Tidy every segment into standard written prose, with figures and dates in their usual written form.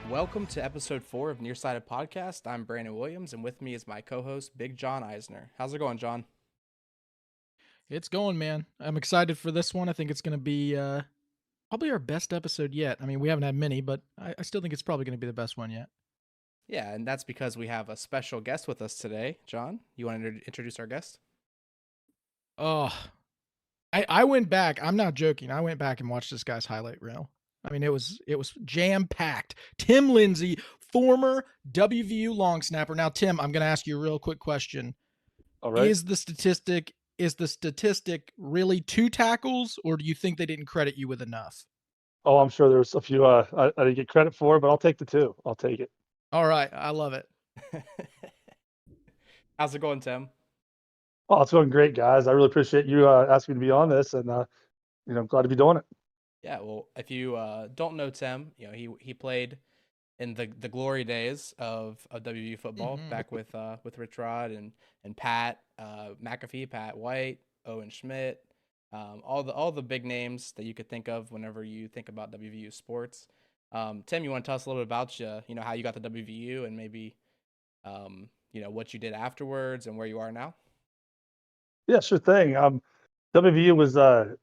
Welcome to episode 4 of Nearsighted Podcast. I'm Brandon Williams, and with me is my co-host, Big John Eisner. How's it going, John? It's going, man. I'm excited for this one. I think it's going to be probably our best episode yet. I mean, we haven't had many, but I still think it's probably going to be the best one yet. Yeah, and that's because we have a special guest with us today. John, you want to introduce our guest? Oh, I went back. I'm not joking. I went back and watched this guy's highlight reel. I mean, it was jam packed. Tim Lindsey, former WVU long snapper. Now, Tim, I'm going to ask you a real quick question. All right. Is the statistic really 2 tackles, or do you think they didn't credit you with enough? Oh, I'm sure there's a few I didn't get credit for, but I'll take the 2. I'll take it. All right, I love it. How's it going, Tim? Oh, it's going great, guys. I really appreciate you asking me to be on this, and I'm glad to be doing it. Yeah, well, if you don't know Tim, he played in the glory days of WVU football back with Rich Rod and Pat McAfee, Pat White, Owen Schmidt, all the big names that you could think of whenever you think about WVU sports. Tim, you want to tell us a little bit about how you got to WVU and maybe what you did afterwards and where you are now? Yeah, sure thing. WVU was a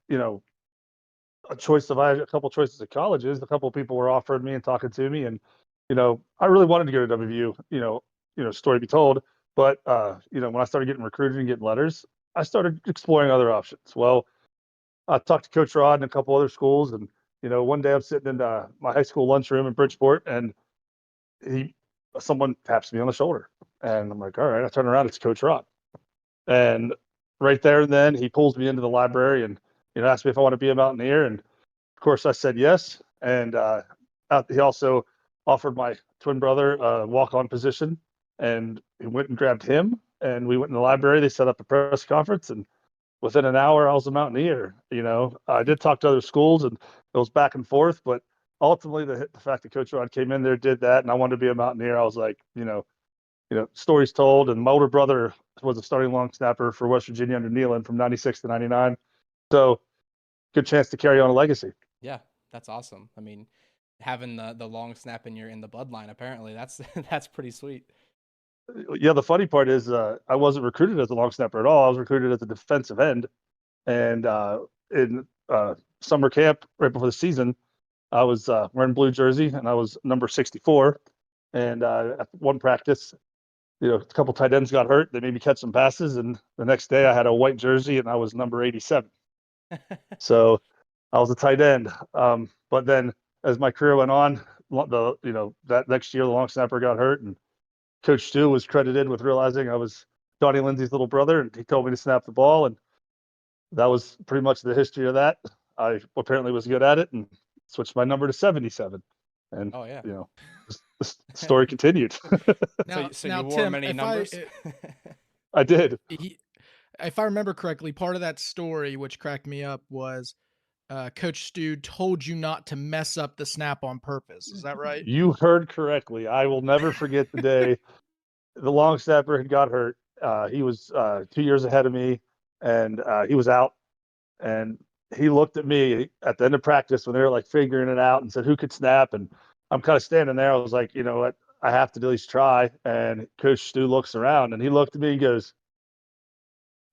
choice of I had a couple choices of colleges. A couple of people were offering me and talking to me, and I really wanted to go to WVU. Story to be told. But when I started getting recruited and getting letters, I started exploring other options. Well, I talked to Coach Rod and a couple other schools, and one day I'm sitting in my high school lunchroom in Bridgeport, and someone taps me on the shoulder, and I'm like, all right. I turn around, it's Coach Rod, and right there and then he pulls me into the library and asked me if I want to be a Mountaineer, and of course I said yes. And he also offered my twin brother a walk-on position, and he went and grabbed him, and we went in the library. They set up a press conference, and within an hour, I was a Mountaineer. I did talk to other schools, and it was back and forth, but ultimately, the fact that Coach Rod came in there, did that, and I wanted to be a Mountaineer, I was like, stories told. And my older brother was a starting long snapper for West Virginia under Neyland from '96 to '99, so good chance to carry on a legacy. Yeah, that's awesome. I mean, having the long snap in the bloodline, apparently that's that's pretty sweet. Yeah, the funny part is I wasn't recruited as a long snapper at all. I was recruited as a defensive end, and in summer camp right before the season, I was wearing blue jersey, and I was number 64. And at one practice, a couple tight ends got hurt. They made me catch some passes, and the next day I had a white jersey, and I was number 87. So I was a tight end. But then as my career went on, that next year the long snapper got hurt, and Coach Stu was credited with realizing I was Donnie Lindsey's little brother, and he told me to snap the ball, and that was pretty much the history of that. I apparently was good at it and switched my number to 77. And Oh yeah. The story continued. Now, so now you wore Tim, many numbers? I did. if I remember correctly, part of that story, which cracked me up, was Coach Stu told you not to mess up the snap on purpose. Is that right? You heard correctly. I will never forget the day the long snapper had got hurt. He was 2 years ahead of me, and he was out. And he looked at me at the end of practice when they were like figuring it out and said, who could snap? And I'm kind of standing there. I was like, you know what? I have to at least try. And Coach Stu looks around, and he looked at me and goes,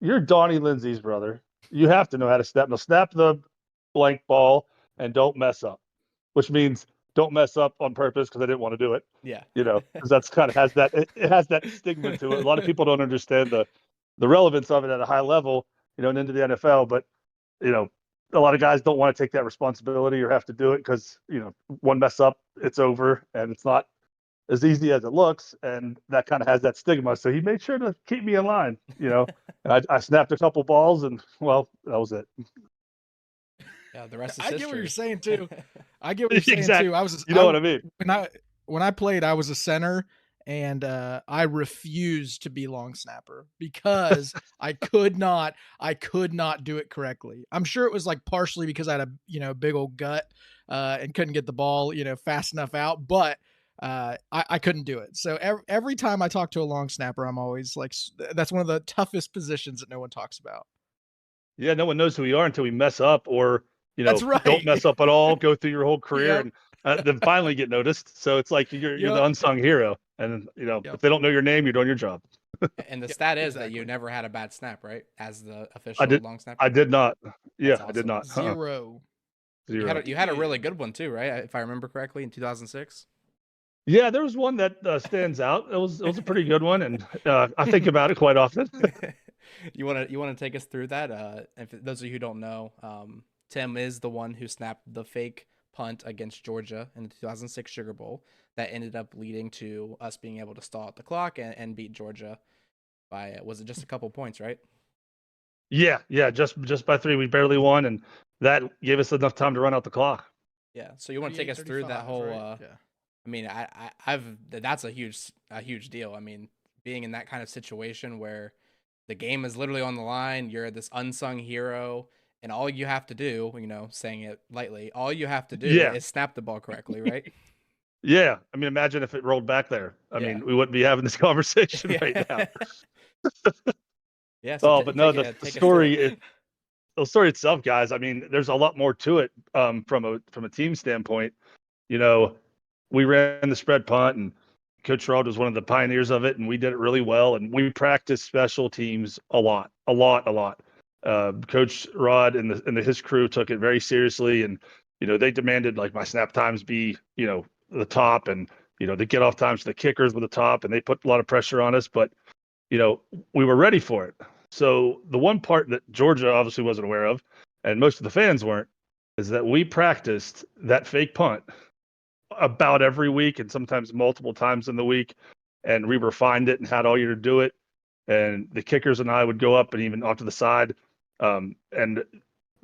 you're Donnie Lindsey's brother. You have to know how to snap. Now snap the blank ball and don't mess up, which means don't mess up on purpose because I didn't want to do it. Yeah. Because that's kind of has that it has that stigma to it. A lot of people don't understand the relevance of it at a high level, and into the NFL. But a lot of guys don't want to take that responsibility or have to do it because one mess up, it's over, and it's not as easy as it looks, and that kind of has that stigma. So he made sure to keep me in line, and I snapped a couple balls, and well, that was it. Yeah, the rest is I history. get what you're saying too. I get what you're saying Exactly. too. I was, what I mean. When I played, I was a center, and I refused to be long snapper because I could not do it correctly. I'm sure it was like partially because I had a big old gut and couldn't get the ball fast enough out, but I couldn't do it. So every time I talk to a long snapper, I'm always like, that's one of the toughest positions that no one talks about. Yeah, no one knows who we are until we mess up, or That's right. don't mess up at all. Go through your whole career, Yep. and then finally get noticed. So it's like you're the unsung hero, and if they don't know your name, you're doing your job. And the stat is that you never had a bad snap, right? As the I official did. long snapper. I did not. Yeah, That's I did awesome. not. Zero. Zero. You had a really good one too, right? If I remember correctly, in 2006. Yeah, there was one that stands out. It was a pretty good one, and I think about it quite often. You want to take us through that? If those of you who don't know, Tim is the one who snapped the fake punt against Georgia in the 2006 Sugar Bowl that ended up leading to us being able to stall out the clock and beat Georgia by was it just a couple points, right? Yeah, just by 3, we barely won, and that gave us enough time to run out the clock. Yeah. So you want to take us through that whole? Right? Yeah. I mean, I've that's a huge deal. I mean, being in that kind of situation where the game is literally on the line, you're this unsung hero, and all you have to do, saying it lightly, all you have to do is snap the ball correctly, right? Yeah. I mean, imagine if it rolled back there. I mean, we wouldn't be having this conversation right now. Yeah. So but no, the story, the story itself, guys. I mean, there's a lot more to it from a team standpoint. We ran the spread punt, and Coach Rod was one of the pioneers of it, and we did it really well. And we practiced special teams a lot. Coach Rod and his crew took it very seriously, and they demanded like my snap times be the top, and the get off times for the kickers were the top, and they put a lot of pressure on us. But we were ready for it. So the one part that Georgia obviously wasn't aware of, and most of the fans weren't, is that we practiced that fake punt about every week and sometimes multiple times in the week, and we refined it and had all year to do it. And the kickers and I would go up and even off to the side and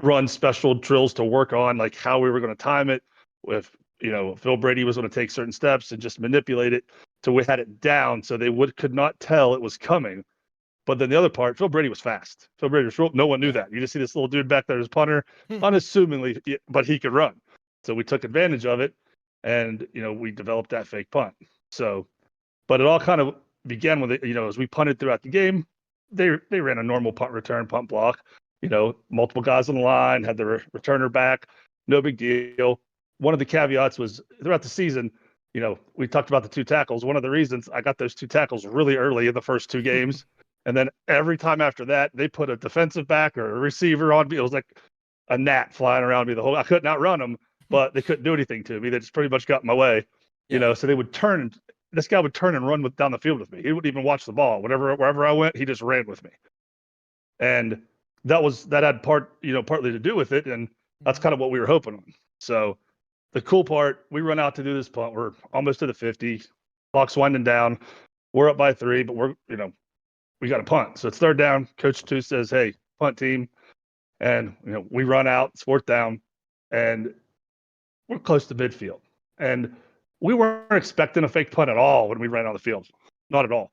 run special drills to work on like how we were going to time it. If Phil Brady was going to take certain steps and just manipulate it till we had it down so they could not tell it was coming. But then the other part, Phil Brady was fast. Phil Brady was no one knew that. You just see this little dude back there as punter, unassumingly, but he could run. So we took advantage of it, and we developed that fake punt. So, but it all kind of began with as we punted throughout the game, they ran a normal punt return, punt block. Multiple guys on the line, had the returner back, no big deal. One of the caveats was throughout the season, we talked about the 2 tackles. One of the reasons I got those 2 tackles really early in the first 2 games. And then every time after that, they put a defensive back or a receiver on me. It was like a gnat flying around me I couldn't outrun them, but they couldn't do anything to me. They just pretty much got in my way, so they would turn. This guy would turn and run down the field with me. He wouldn't even watch the ball. Wherever I went, he just ran with me. And that had partly to do with it. And that's kind of what we were hoping on. So the cool part, we run out to do this punt. We're almost to the 50, clock's winding down. We're up by 3, but we got a punt. So it's 3rd down. Coach 2 says, hey, punt team. And, we run out, it's 4th down, and we're close to midfield. And we weren't expecting a fake punt at all when we ran on the field. Not at all.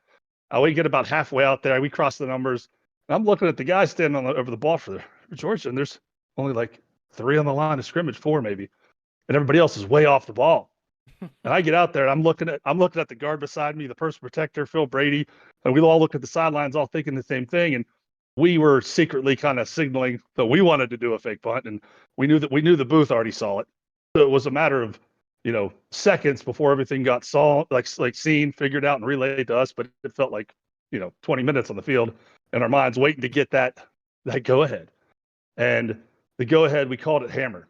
We get about halfway out there. We cross the numbers. And I'm looking at the guy standing over the ball for Georgia, and there's only like 3 on the line of scrimmage, 4 maybe. And everybody else is way off the ball. And I get out there and I'm looking at the guard beside me, the person protector, Phil Brady, and we all look at the sidelines, all thinking the same thing. And we were secretly kind of signaling that we wanted to do a fake punt, and we knew the booth already saw it. So it was a matter of seconds before everything got seen, figured out, and relayed to us. But it felt like 20 minutes on the field, in our minds, waiting to get that go ahead. And the go ahead, we called it hammer.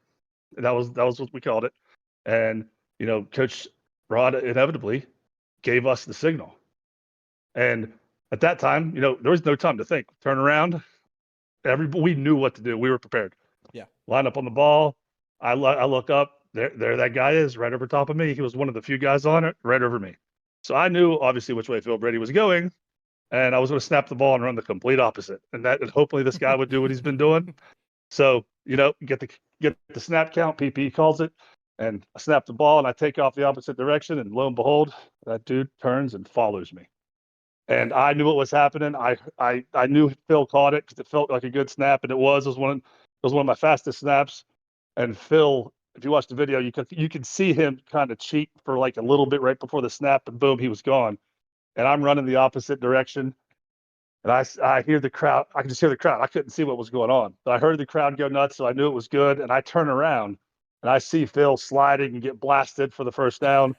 That was what we called it. And Coach Rod inevitably gave us the signal. And at that time, there was no time to think. Turn around. We knew what to do. We were prepared. Yeah. Line up on the ball. I look up. There that guy is right over top of me. He was one of the few guys on it, right over me. So I knew obviously which way Phil Brady was going, and I was going to snap the ball and run the complete opposite. And hopefully this guy would do what he's been doing. So get the snap count. PP calls it. And I snap the ball and I take off the opposite direction, and lo and behold, that dude turns and follows me. And I knew what was happening. I knew Phil caught it because it felt like a good snap, and it was one of my fastest snaps. And Phil, if you watch the video, you can see him kind of cheat for like a little bit right before the snap, and boom, he was gone. And I'm running the opposite direction, and I hear the crowd. I can just hear the crowd. I couldn't see what was going on, but I heard the crowd go nuts, so I knew it was good. And I turn around. and I see Phil sliding and get blasted for the first down.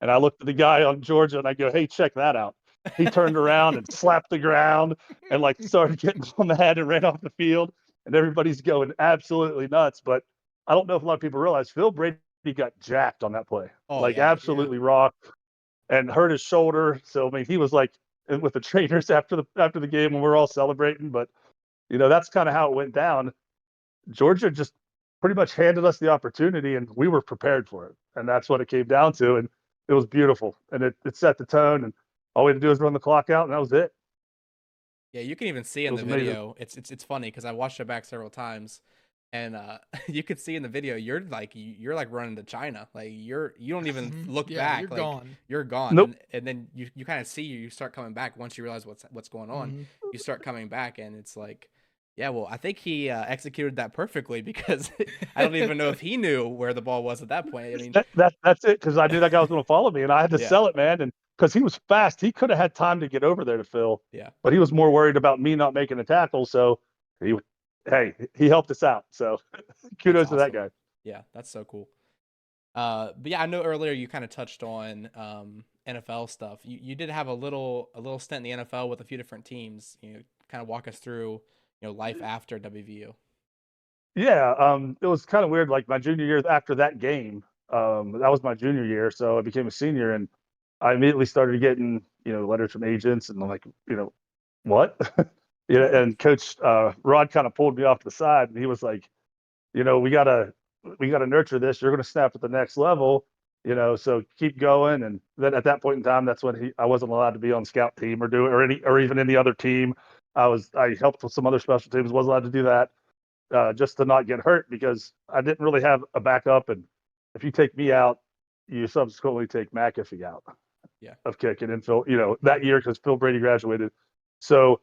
And I looked at the guy on Georgia and I go, "Hey, check that out." He turned around and slapped the ground and like started getting on the head and ran off the field. And everybody's going absolutely nuts. But I don't know if a lot of people realize Phil Brady got jacked on that play, Oh like yeah. absolutely raw, and hurt his shoulder. So I mean, he was like with the trainers after the game when we were all celebrating. But that's kind of how it went down. Georgia just pretty much handed us the opportunity, and we were prepared for it, and that's what it came down to. And it was beautiful, and it set the tone. And all we had to do was run the clock out, and that was it. Yeah, you can even see in the video. It's funny because I watched it back several times, and you could see in the video you're like running to China. Like you don't even look back. You're like gone. you're gone. Nope. And then you kind of see you start coming back once you realize what's going on. You start coming back, and it's like, yeah, well, I think he executed that perfectly because I don't even know if he knew where the ball was at that point. I mean, that's it, because I knew that guy was going to follow me, and I had to Yeah. sell it, man. And because he was fast, he could have had time to get over there to Phil. Yeah. But he was more worried about me not making a tackle. So he helped us out. So kudos to that guy. Yeah, that's so cool. But yeah, I know earlier you kind of touched on NFL stuff. You did have a little stint in the NFL with a few different teams. Kind of walk us through life after WVU. Yeah, it was kind of weird. Like my junior year, after that game, that was my junior year, so I became a senior, and I immediately started getting letters from agents, and I'm like, what? And Coach Rod kind of pulled me off to the side, and he was like, we gotta nurture this. You're gonna snap at the next level, so keep going. And then at that point in time, that's when I wasn't allowed to be on scout team or even any other team. I helped with some other special teams, wasn't allowed to do that. Just to not get hurt, because I didn't really have a backup. And if you take me out, you subsequently take McAfee out of kicking. And Phil, that year, because Phil Brady graduated. So,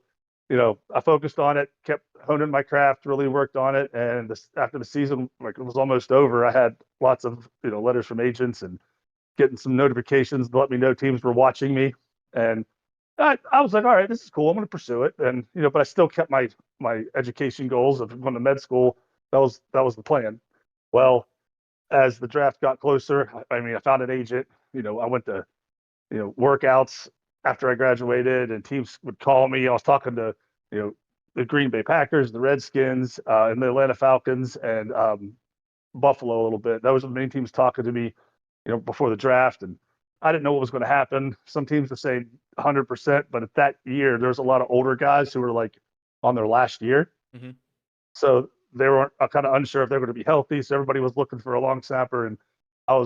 I focused on it, kept honing my craft, really worked on it. And after the season, like it was almost over, I had lots of, letters from agents and getting some notifications to let me know teams were watching me. And I was like, all right, this is cool. I'm going to pursue it. And, but I still kept my education goals of going to med school. That was the plan. Well, as the draft got closer, I found an agent. I went to, workouts after I graduated, and teams would call me. I was talking to, the Green Bay Packers, the Redskins, and the Atlanta Falcons, and Buffalo a little bit. Those were the main teams talking to me, before the draft. And I didn't know what was going to happen. Some teams were saying 100%, but at that year, there was a lot of older guys who were like on their last year. Mm-hmm. So they were kind of unsure if they were going to be healthy. So everybody was looking for a long snapper, and I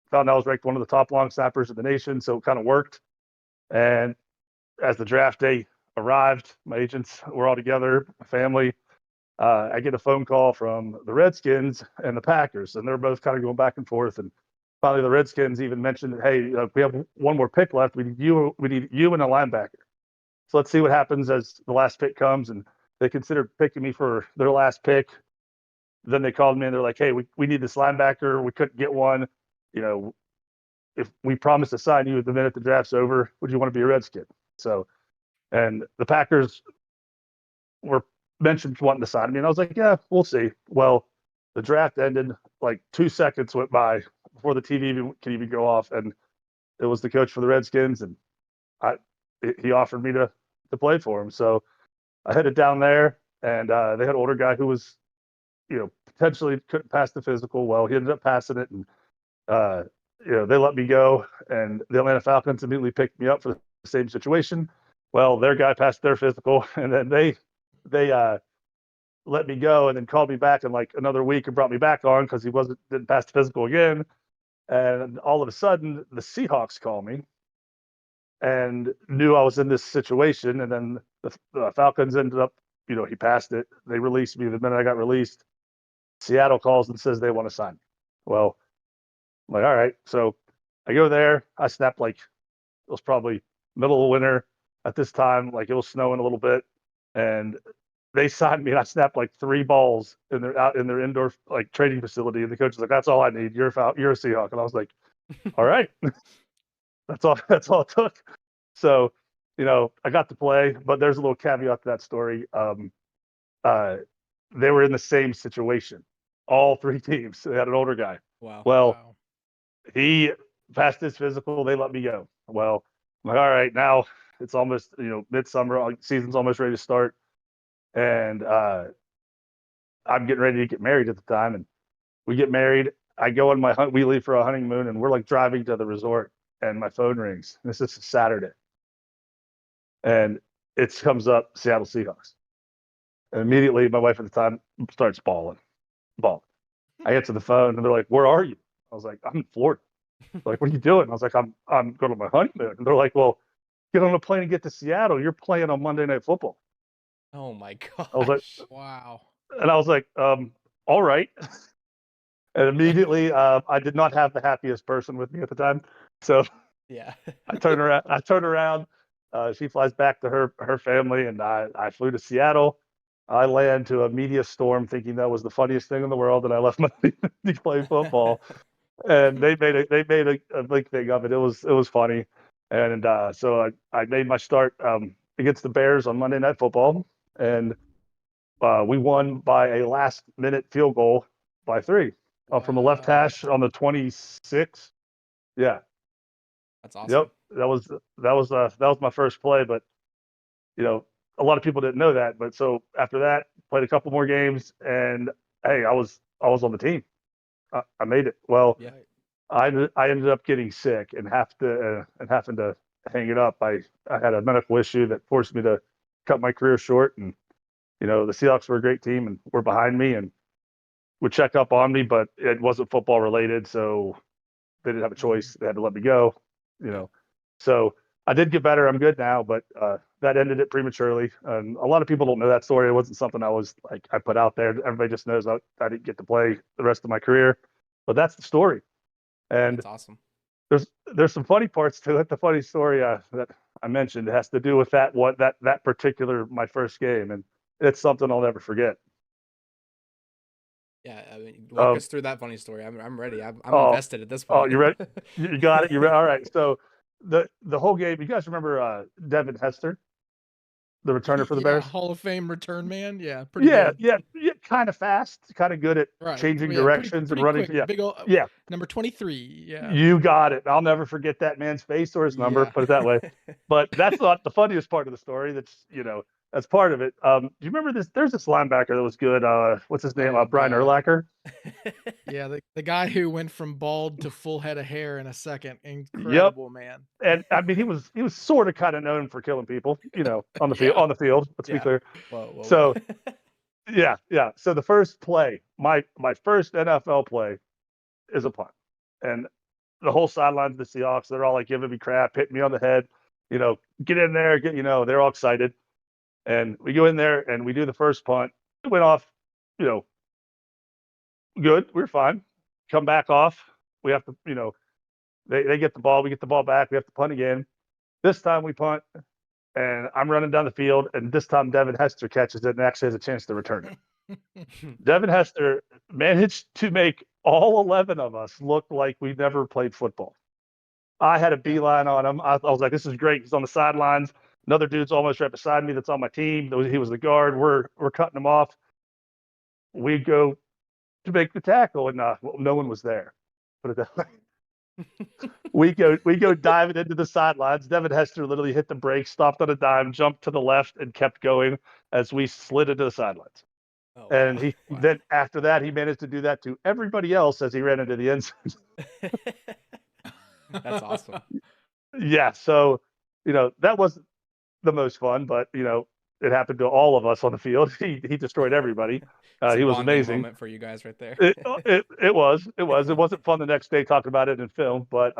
found I was ranked one of the top long snappers in the nation. So it kind of worked. And as the draft day arrived, my agents were all together, my family. I get a phone call from the Redskins and the Packers, and they're both kind of going back and forth. And finally, the Redskins even mentioned, "Hey, we have one more pick left. We need you and a linebacker. So let's see what happens as the last pick comes." And they considered picking me for their last pick. Then they called me and they're like, "Hey, we need this linebacker. We couldn't get one. If we promise to sign you the minute the draft's over, would you want to be a Redskin?" So, and the Packers were mentioned wanting to sign me, and I was like, "Yeah, we'll see." Well, the draft ended, like 2 seconds went by before the TV can even go off, and it was the coach for the Redskins, and he offered me to play for him. So I headed down there, and they had an older guy who was, potentially couldn't pass the physical. Well, he ended up passing it, and they let me go, and the Atlanta Falcons immediately picked me up for the same situation. Well, their guy passed their physical, and then they let me go, and then called me back in like another week and brought me back on because he didn't pass the physical again. And all of a sudden, the Seahawks call me and knew I was in this situation. And then the Falcons ended up, he passed it. They released me the minute I got released. Seattle calls and says they want to sign me. Well, I'm like, all right. So I go there. I snapped like, it was probably middle of winter at this time. Like it was snowing a little bit. And they signed me, and I snapped like 3 balls in their indoor like training facility. And the coach was like, "That's all I need. You're a Seahawk." And I was like, "All right." That's all it took. So, I got to play, but there's a little caveat to that story. They were in the same situation all 3 teams. They had an older guy. Wow. Well, Wow. he passed his physical. They let me go. Well, I'm like, all right, now it's almost, midsummer. Season's almost ready to start. And I'm getting ready to get married at the time. And we get married. I go on my hunt. We leave for a honeymoon, and we're like driving to the resort, and my phone rings. This is Saturday. And it comes up Seattle Seahawks. And immediately, my wife at the time starts bawling. I answer the phone, and they're like, "Where are you?" I was like, "I'm in Florida." They're like, "What are you doing?" I was like, "I'm going on my honeymoon." And they're like, "Well, get on a plane and get to Seattle. You're playing on Monday Night Football." Oh my I was like, gosh. Wow. and I was like, all right. And immediately, I did not have the happiest person with me at the time. So Yeah. I turn around. She flies back to her family, and I flew to Seattle. I land to a media storm, thinking that was the funniest thing in the world, and I left my team to play football. And they made a big thing of it. It was funny, and so I made my start against the Bears on Monday Night Football, and we won by a last minute field goal by 3 from a left Wow. hash on the 26. Yeah. That's awesome. Yep. That was my first play, but a lot of people didn't know that. But so after that, played a couple more games, and hey, I was on the team. I made it. Well, Yeah. I ended up getting sick and having to hang it up. I had a medical issue that forced me to cut my career short, and the Seahawks were a great team and were behind me and would check up on me, but it wasn't football related, so they didn't have a choice. They had to let me go. So I did get better. I'm good now, but that ended it prematurely. And a lot of people don't know that story. It wasn't something I put out there. Everybody just knows I didn't get to play the rest of my career, but that's the story. And That's awesome. there's some funny parts to it. The funny story that I mentioned has to do with that particular my first game, and it's something I'll never forget. Yeah, I mean, walk us through that funny story. I'm ready. I'm invested at this Oh, point. you ready? You got it. You ready? All right. So the whole game. You guys remember Devin Hester, the returner for the Yeah, Bears? Hall of Fame return man. Yeah, pretty good. Yeah. Kind of fast, kind of good at Right. changing Yeah, directions and pretty running. quick. Yeah, Big old yeah. number 23. Yeah. You got it. I'll never forget that man's face or his number. Yeah. Put it that way. But that's not the funniest part of the story. That's part of it. Do you remember this? There's this linebacker that was good. What's his name? Oh, Brian God. Urlacher. Yeah, the guy who went from bald to full head of hair in a second. Yep. Incredible, man. And I mean, he was sort of kind of known for killing people, on the field. Yeah. On the field. Let's be Yeah. clear. Whoa. So yeah. So the first play, my first NFL play, is a punt, and the whole sidelines of the Seahawks, they're all like giving me crap, hitting me on the head. Get in there, they're all excited, and we go in there and we do the first punt. It went off, good. We're fine. Come back off. We have to, they get the ball. We get the ball back. We have to punt again. This time we punt, and I'm running down the field, and this time Devin Hester catches it and actually has a chance to return it. Devin Hester managed to make all 11 of us look like we never played football. I had a beeline on him. I was like, this is great. He's on the sidelines. Another dude's almost right beside me that's on my team. He was the guard. We're cutting him off. We go to make the tackle, and no one was there. Put it that way. We go diving into the sidelines. Devin Hester literally hit the brakes, stopped on a dime, jumped to the left, and kept going as we slid into the sidelines. Oh, And wow. then after that, he managed to do that to everybody else as he ran into the end zone. That's awesome. Yeah. So, that wasn't the most fun, but it happened to all of us on the field. He destroyed everybody. It's a He was bonding amazing. moment for you guys right there. It was. It wasn't fun the next day talking about it in film, but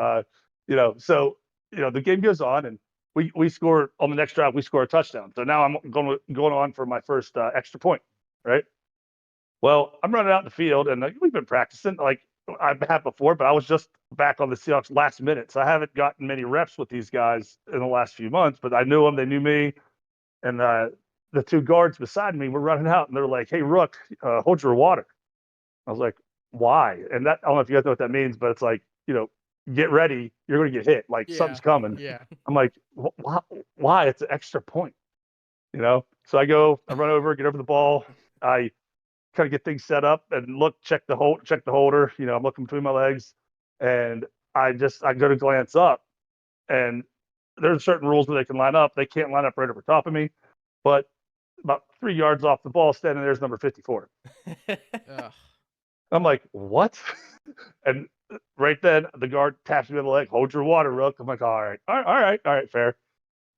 so the game goes on, and we score on the next drive. We score a touchdown. So now I'm going on for my first extra point, right? Well, I'm running out in the field, and we've been practicing like I have before, but I was just back on the Seahawks last minute, so I haven't gotten many reps with these guys in the last few months. But I knew them; they knew me, and the two guards beside me were running out, and they're like, "Hey, Rook, hold your water." I was like, "Why?" And I don't know if you guys know what that means, but it's like, get ready, you're going to get hit, like something's coming. Yeah. I'm like, why? It's an extra point, So I run over, get over the ball. I kind of get things set up and check the holder. You know, I'm looking between my legs, and I go to glance up, and there's certain rules where they can line up. They can't line up right over top of me, but about 3 yards off the ball, standing there's number 54. I'm like, what? And right then, the guard taps me on the leg. Hold your water, Rook. I'm like, all right, fair.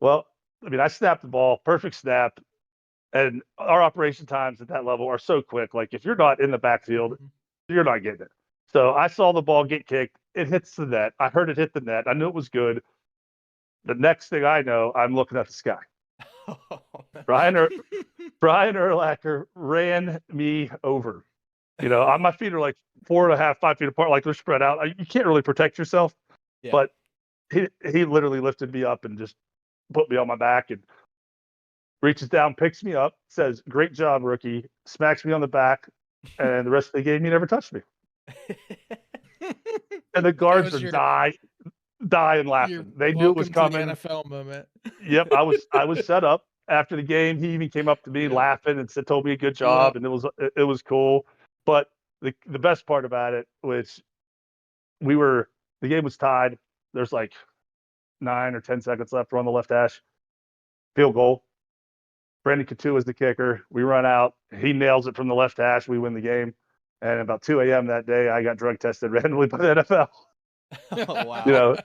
Well, I mean, I snapped the ball, perfect snap, and our operation times at that level are so quick. Like, if you're not in the backfield, you're not getting it. So I saw the ball get kicked. It hits the net. I heard it hit the net. I knew it was good. The next thing I know, I'm looking at the sky. Brian Urlacher ran me over. You know, my feet are like 4.5, 5 feet apart, like they're spread out. You can't really protect yourself. Yeah. But he literally lifted me up and just put me on my back and reaches down, picks me up, says, "Great job, rookie," smacks me on the back, and the rest of the game, he never touched me. And the guards are dying laughing. They knew it was coming. To the NFL moment. Yep, I was set up. After the game, he even came up to me laughing and told me a good job, and it was cool. But the best part about it was the game was tied. There's like 9 or 10 seconds left. We're on the left hash. Field goal. Brandon Coutu is the kicker. We run out. He nails it from the left hash. We win the game. And about 2 a.m. that day, I got drug tested randomly by the NFL. Oh, wow. You know,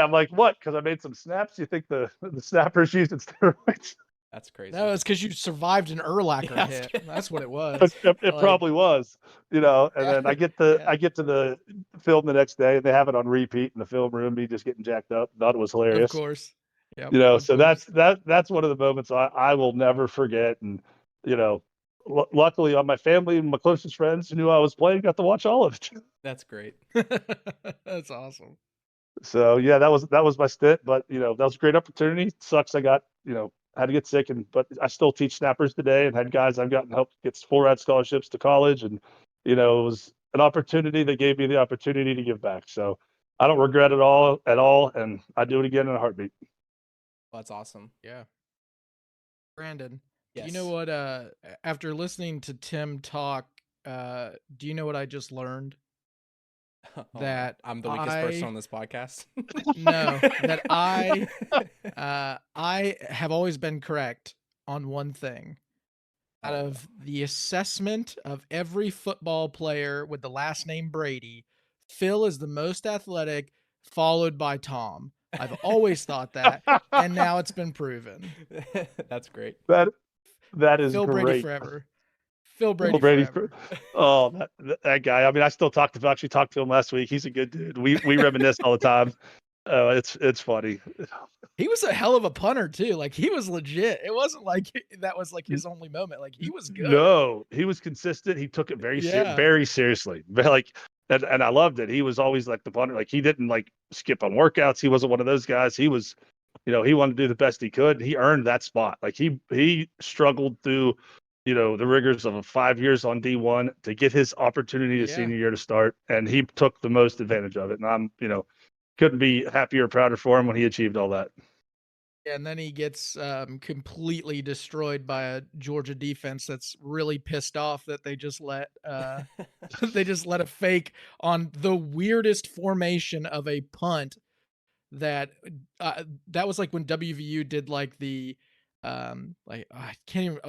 I'm like, what? Because I made some snaps? You think the snappers used steroids? That's crazy. No, it's because you survived an Urlacher hit. That's what it was. It probably was, you know. And then I get to the film the next day, and they have it on repeat in the film room. Me just getting jacked up. Thought it was hilarious. Of course. Yep, you know, so that's one of the moments I will never forget. And you know, luckily, on my family and my closest friends who knew I was playing got to watch all of it. That's great. That's awesome. So yeah, that was my stint. But you know, that was a great opportunity. Sucks I got had to get sick, but I still teach snappers today and had guys I've gotten help get full ride scholarships to college, and you know, it was an opportunity that gave me the opportunity to give back. So I don't regret it at all, and I do it again in a heartbeat. Well, that's awesome. Yeah. Brandon, yes. Do you know what? After listening to Tim talk, do you know what I just learned? That I'm the weakest person on this podcast. No, that I have always been correct on one thing. Out of the assessment of every football player with the last name Brady, Phil is the most athletic, followed by Tom. I've always thought that, and now it's been proven. That's great. That is Phil great. Brady forever. Phil Brady forever. Oh, that guy. I mean, I still talked to him last week. He's a good dude. We reminisce all the time. It's funny. He was a hell of a punter too. Like, he was legit. It wasn't like that was like his only moment. Like, he was good. No, he was consistent. He took it very seriously. Like, and I loved it. He was always like the punter. Like, he didn't like skip on workouts. He wasn't one of those guys. He was, he wanted to do the best he could. He earned that spot. Like, he struggled through, the rigors of 5 years on D1 to get his opportunity his senior year to start, and he took the most advantage of it. And I'm, couldn't be happier or prouder for him when he achieved all that. And then he gets completely destroyed by a Georgia defense that's really pissed off that they just let a fake on the weirdest formation of a punt. That was like when WVU did like the I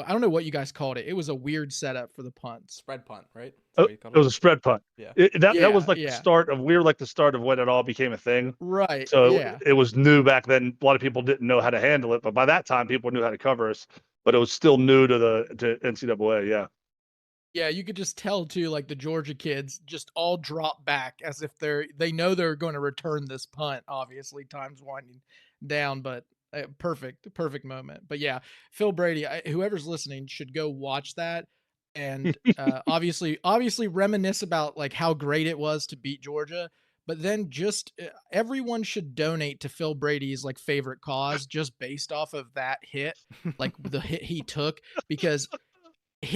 don't know what you guys called it. It was a weird setup for the punt. Spread punt, right? It was a spread punt. Yeah. That was like the start of when it all became a thing. Right. So it was new back then. A lot of people didn't know how to handle it, but by that time people knew how to cover us. But it was still new to NCAA. Yeah. Yeah, you could just tell too, like the Georgia kids just all drop back as if they know they're going to return this punt. Obviously, time's winding down, but perfect moment. But yeah, Phil Brady, whoever's listening should go watch that and obviously reminisce about like how great it was to beat Georgia. But then just everyone should donate to Phil Brady's like favorite cause just based off of that hit, like the hit he took, because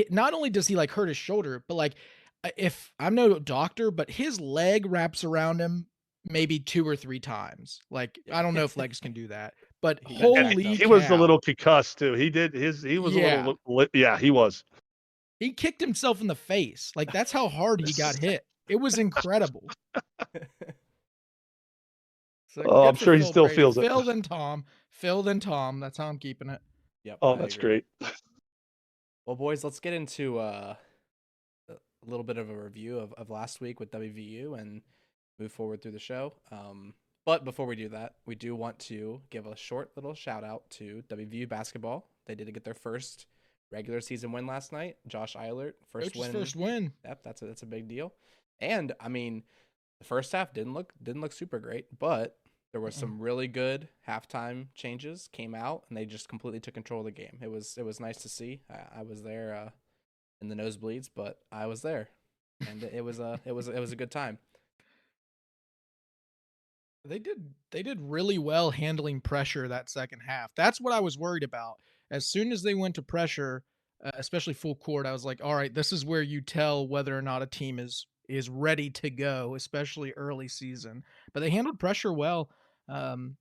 not only does he like hurt his shoulder, but like, if I'm no doctor, but his leg wraps around him maybe 2 or 3 times. Like, I don't know if legs can do that, but holy cow. He was a little concussed too. He was a little, he was. He kicked himself in the face. Like, that's how hard he got hit. It was incredible. So Oh, I'm good for sure he Phil still Brady. feels it. Phil then Tom. Phil then Tom. That's how I'm keeping it. Yep, Oh, I that's agree. great. Well, boys, let's get into a little bit of a review of last week with WVU and move forward through the show. But before we do that, we do want to give a short little shout out to WVU basketball. They did get their first regular season win last night. Josh Eilert, Coach's first win. Yep, that's a big deal. And I mean, the first half didn't look super great, but there was some really good halftime changes came out, and they just completely took control of the game. It was nice to see. I was there in the nosebleeds, but I was there, and it was a good time. They did really well handling pressure that second half. That's what I was worried about. As soon as they went to pressure, especially full court, I was like, all right, this is where you tell whether or not a team is ready to go, especially early season. But they handled pressure well.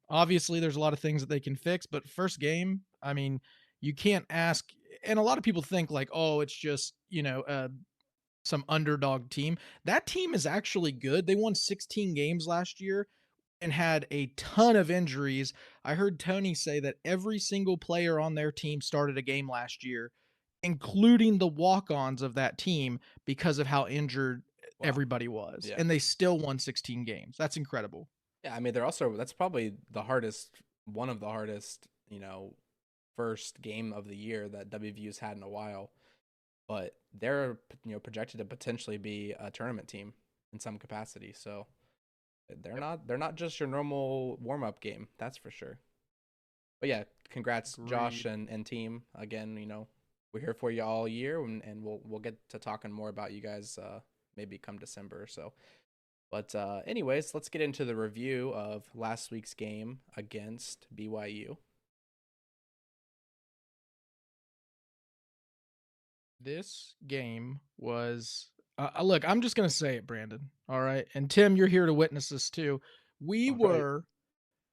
Obviously, there's a lot of things that they can fix, but first game, I mean, you can't ask. And a lot of people think like, oh, it's just some underdog team. That team is actually good. They won 16 games last year and had a ton of injuries. I heard Tony say that every single player on their team started a game last year, including the walk-ons of that team, because of how injured everybody was. Yeah. And they still won 16 games. That's incredible. Yeah, I mean, that's probably one of the hardest, first game of the year that WVU's had in a while. But they're, projected to potentially be a tournament team in some capacity. So they're not just your normal warm-up game, that's for sure. But yeah, congrats, Agreed. Josh and team. Again, we're here for you all year, and we'll get to talking more about you guys maybe come December or so. But anyways, let's get into the review of last week's game against BYU. This game was look, I'm just going to say it, Brandon. All right. And Tim, you're here to witness this too. We were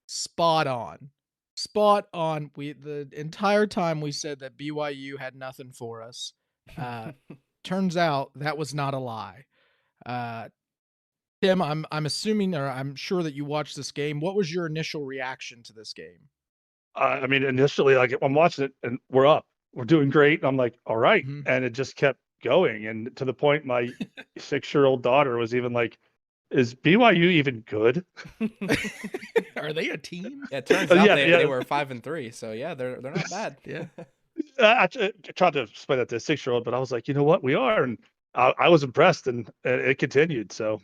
spot on. Spot on. The entire time we said that BYU had nothing for us. Turns out that was not a lie. Tim, I'm assuming, or I'm sure that you watched this game. What was your initial reaction to this game? I mean, initially, like I'm watching it and we're up, we're doing great. And I'm like, all right. Mhm. And it just kept going. And to the point, my 6-year-old daughter was even like, is BYU even good? Are they a team? Yeah, it turns out they were 5-3. So yeah, they're not bad. Yeah. I tried to explain that to a 6-year-old, but I was like, you know what? We are. And I was impressed and it continued. So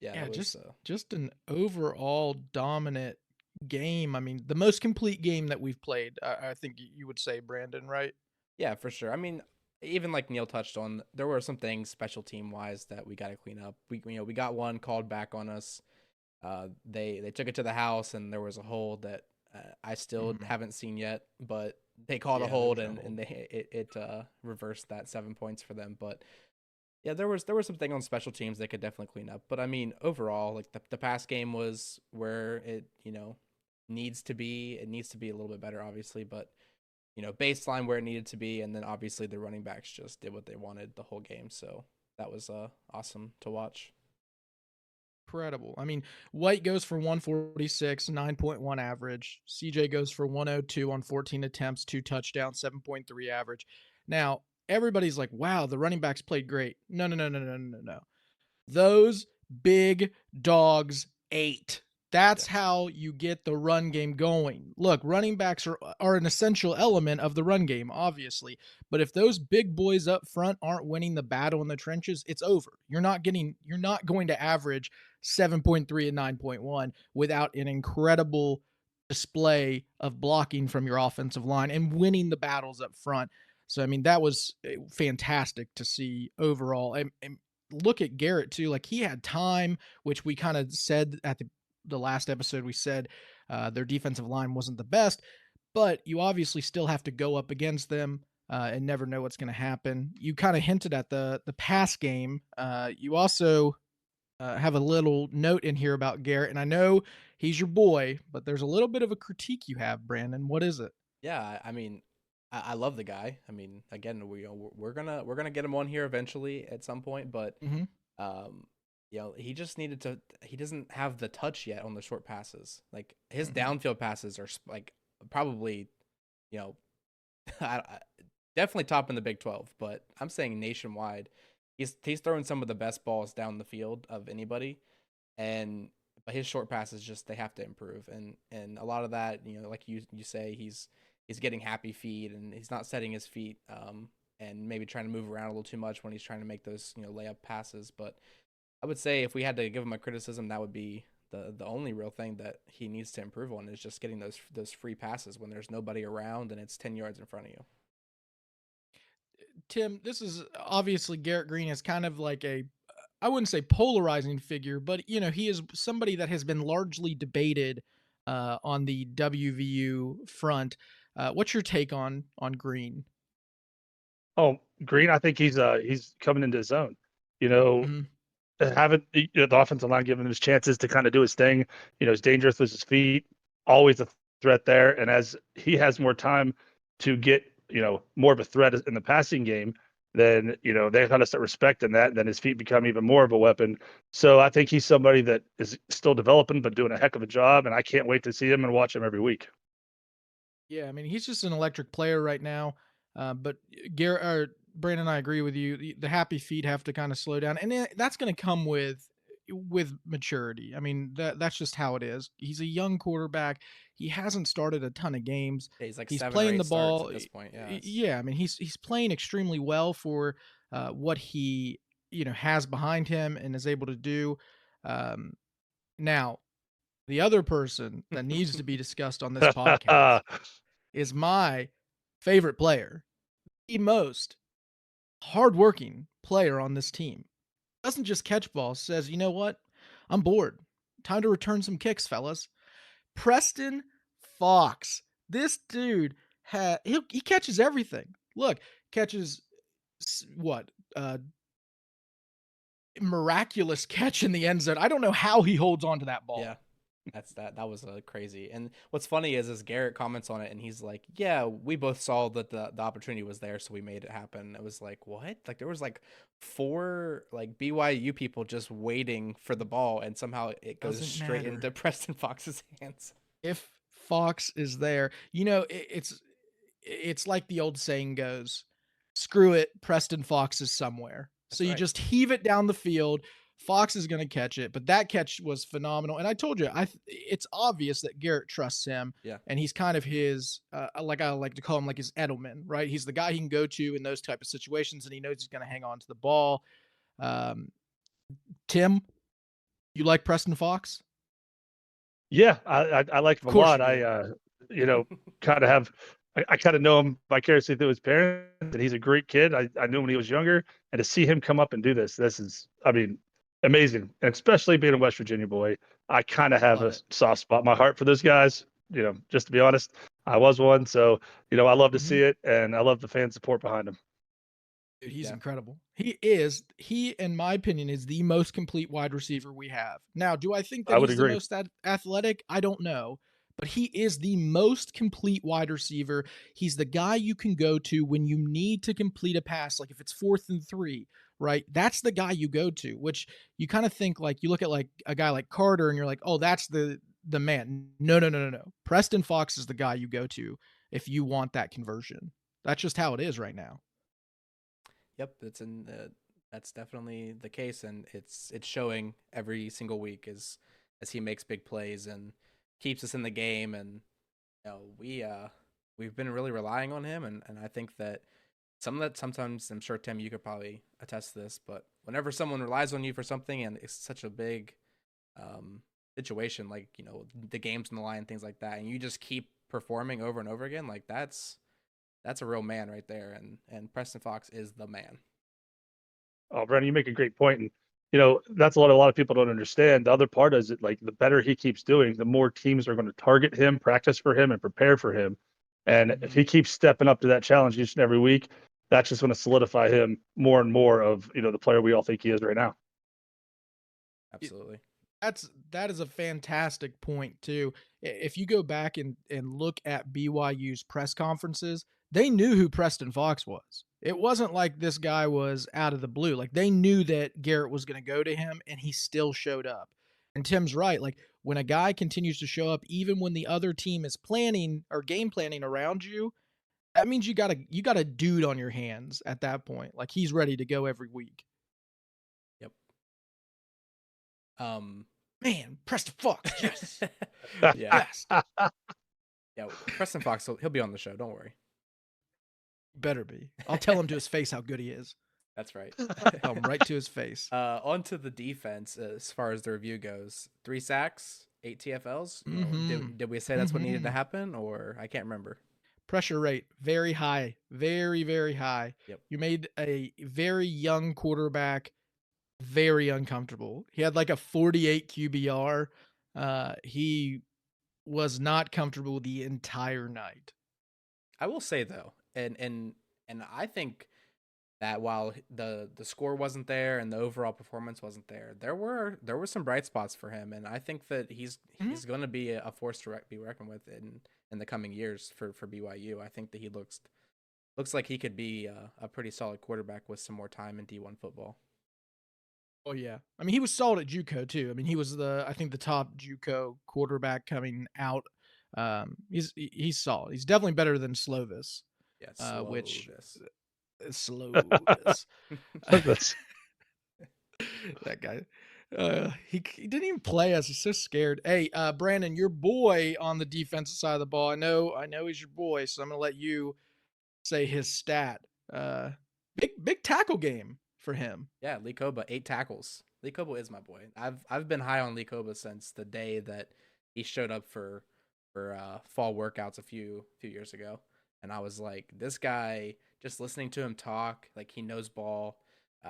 Yeah, it was, just an overall dominant game. I mean, the most complete game that we've played. I think you would say, Brandon, right? yeah, for sure. I mean, even like Neil touched on, there were some things special team wise that we got to clean up. We got one called back on us. They took it to the house, and there was a hold that I still haven't seen yet, but they called a hold, and it reversed that 7 points for them. But yeah, there was something on special teams they could definitely clean up. But I mean, overall, like the pass game was where it needs to be. It needs to be a little bit better, obviously, but baseline where it needed to be, and then obviously the running backs just did what they wanted the whole game. So that was awesome to watch. Incredible. I mean, White goes for 146, 9.1 average. CJ goes for 102 on 14 attempts, 2 touchdowns, 7.3 average. Now, everybody's like, wow, the running backs played great. No. Those big dogs ate. That's how you get the run game going. Look, running backs are an essential element of the run game, obviously. But if those big boys up front aren't winning the battle in the trenches, it's over. You're not going to average 7.3 and 9.1 without an incredible display of blocking from your offensive line and winning the battles up front. So, I mean, that was fantastic to see overall. And look at Garrett, too. Like, he had time, which we kind of said at the last episode. We said their defensive line wasn't the best, but you obviously still have to go up against them and never know what's going to happen. You kind of hinted at the pass game. You also have a little note in here about Garrett, and I know he's your boy, but there's a little bit of a critique you have, Brandon. What is it? Yeah, I mean, I love the guy. I mean, again, we're gonna get him on here eventually at some point, but Mm-hmm. um, he just needed to. He doesn't have the touch yet on the short passes. Like his Mm-hmm. downfield passes are like probably, you know, definitely top in the Big 12, but I'm saying nationwide, he's throwing some of the best balls down the field of anybody, and but his short passes just they have to improve, and a lot of that, like you say, he's getting happy feet and he's not setting his feet, and maybe trying to move around a little too much when he's trying to make those layup passes. But I would say if we had to give him a criticism, that would be the only real thing that he needs to improve on is just getting those free passes when there's nobody around and it's 10 yards in front of you. Tim, this is obviously Garrett Green is kind of like a, I wouldn't say polarizing figure, but he is somebody that has been largely debated on the WVU front. What's your take on Green? Oh, Green, I think he's coming into his own. You know, Mm-hmm. haven't the offensive line giving him his chances to kind of do his thing. He's dangerous with his feet, always a threat there. And as he has more time to get, more of a threat in the passing game, then, they kind of start respecting that. And then his feet become even more of a weapon. So I think he's somebody that is still developing, but doing a heck of a job. And I can't wait to see him and watch him every week. Yeah, I mean he's just an electric player right now. But Garrett or Brandon, I agree with you. The happy feet have to kind of slow down, and that's going to come with maturity. I mean that's just how it is. He's a young quarterback. He hasn't started a ton of games. Yeah, he's like He's 7 or 8 playing the starts at ball. this point. Yeah, Yeah, I mean he's playing extremely well for what he has behind him and is able to do. Um, Now, the other person that needs to be discussed on this podcast is my favorite player, the most hardworking player on this team. Doesn't just catch balls, says, you know what? I'm bored. Time to return some kicks, fellas. Preston Fox. This dude he catches everything. Look, catches what? Miraculous catch in the end zone. I don't know how he holds on to that yeah. ball. That was crazy. And what's funny is Garrett comments on it and he's like, "Yeah, we both saw that the opportunity was there, so we made it happen." It was like, "What?" Like there was like 4 like BYU people just waiting for the ball and somehow it goes Doesn't straight matter. into Preston Fox's hands. If Fox is there, it's like the old saying goes, screw it, Preston Fox is somewhere. So That's you right. just heave it down the field. Fox is going to catch it, but that catch was phenomenal. And I told you, it's obvious that Garrett trusts him, Yeah. and he's kind of his, like I like to call him, like his Edelman, right? He's the guy he can go to in those type of situations, and he knows he's going to hang on to the ball. Um, Tim, you like Preston Fox? Yeah, I like him Of a course lot. you do. You know, kind of have I kind of know him vicariously through his parents, and he's a great kid. I knew him when he was younger, and to see him come up and do this is, I mean, amazing. And especially being a West Virginia boy, I kind of have Love a it. soft spot in my heart for those guys. Just to be honest, I was one, so I love to Mhm. see it, and I love the fan support behind him. Dude, he's Yeah. incredible. He, in my opinion, is the most complete wide receiver we have. Now, do I think that I would he's the agree. most athletic? I don't know. But he is the most complete wide receiver. He's the guy you can go to when you need to complete a pass, like if it's 4th and 3, right? That's the guy you go to, which you kind of think like you look at like a guy like Carter and you're like, oh, that's the man. No, no, no, no, no. Preston Fox is the guy you go to if you want that conversion. That's just how it is right now. Yep, that's definitely the case, and it's showing every single week as he makes big plays and keeps us in the game. And we've been really relying on him, and I think that sometimes I'm sure Tim you could probably attest to this, but whenever someone relies on you for something and it's such a big um, situation, like the game's on the line, things like that, and you just keep performing over and over again, like that's a real man right there, and Preston Fox is the man. Oh, Brandon, you make a great point, and that's a lot of people don't understand. The other part is that like the better he keeps doing, the more teams are going to target him, practice for him, and prepare for him. And if Mhm. he keeps stepping up to that challenge each and every week, that's just going to solidify him more and more of the player we all think he is right now. Absolutely. That is a fantastic point too. If you go back and look at BYU's press conferences, they knew who Preston Fox was. It wasn't like this guy was out of the blue. Like they knew that Garrett was going to go to him and he still showed up. And Tim's right. Like when a guy continues to show up, even when the other team is planning or game planning around you, that means you got a dude on your hands at that point. Like he's ready to go every week. Yep. Man, Preston Fox. Yes. Yeah. Yes. Yeah. Preston Fox, he'll be on the show. Don't worry. Better be. I'll tell him to his face how good he is. That's right. Tell him right to his face. On to the defense as far as the review goes. 3 sacks, 8 TFLs. You know, did we say that's what needed to happen, or I can't remember? Pressure rate, very high. Very, very high. Yep. You made a very young quarterback very uncomfortable. He had like a 48 QBR. He was not comfortable the entire night. I will say though, and I think that while the score wasn't there and the overall performance wasn't there, there were some bright spots for him, and I think that he's going to be a force to be reckoned with in the coming years for BYU. I think that he looks like he could be a pretty solid quarterback with some more time in D1 football. Oh yeah, I mean he was solid at JUCO too. I mean he was I think the top JUCO quarterback coming out. He's solid. He's definitely better than Slovis. Yeah, Slovis. That guy. He didn't even play us. He's so scared. Hey, Brandon, your boy on the defensive side of the ball. I know he's your boy, so I'm gonna let you say his stat. Big tackle game for him. Yeah, Lee Koba, 8 tackles. Lee Koba is my boy. I've been high on Lee Koba since the day that he showed up for fall workouts a few years ago, and I was like, this guy. Just listening to him talk, like he knows ball.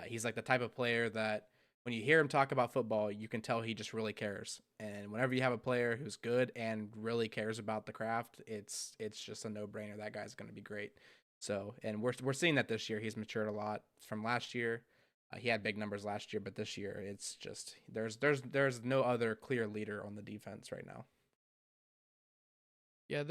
He's like the type of player that when you hear him talk about football, you can tell he just really cares. And whenever you have a player who's good and really cares about the craft, it's just a no-brainer. That guy's going to be great. So, and we're seeing that this year. He's matured a lot from last year. He had big numbers last year, but this year it's just there's no other clear leader on the defense right now. Yeah,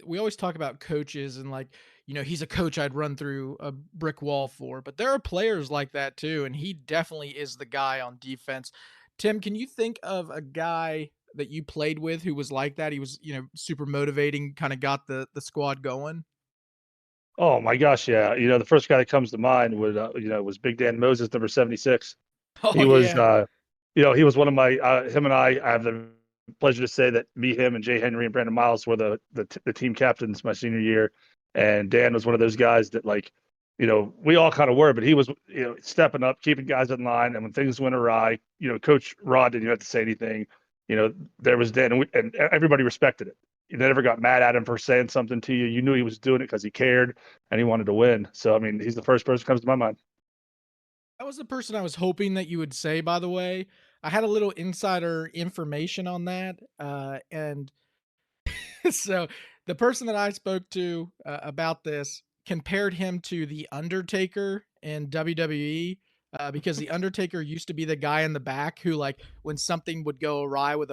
we always talk about coaches and like, you know, he's a coach I'd run through a brick wall for, but there are players like that too. And he definitely is the guy on defense. Tim, can you think of a guy that you played with who was like that? He was, you know, super motivating, kind of got the squad going. Oh my gosh, yeah. You know, the first guy that comes to mind was Big Dan Moses, number 76. Oh, He was, yeah. he was one of my, him and I have the pleasure to say that me, him, and Jay Henry and Brandon Miles were the team captains my senior year. And Dan was one of those guys that, like, you know, we all kind of were, but he was, you know, stepping up, keeping guys in line. And when things went awry, you know, Coach Rod didn't have to say anything. You know, there was Dan, and everybody respected it. You never got mad at him for saying something to you. You knew he was doing it because he cared and he wanted to win. So, I mean, he's the first person that comes to my mind. That was the person I was hoping that you would say, by the way. I had a little insider information on that. And so the person that I spoke to about this compared him to the Undertaker in WWE, because the Undertaker used to be the guy in the back who, like, when something would go awry with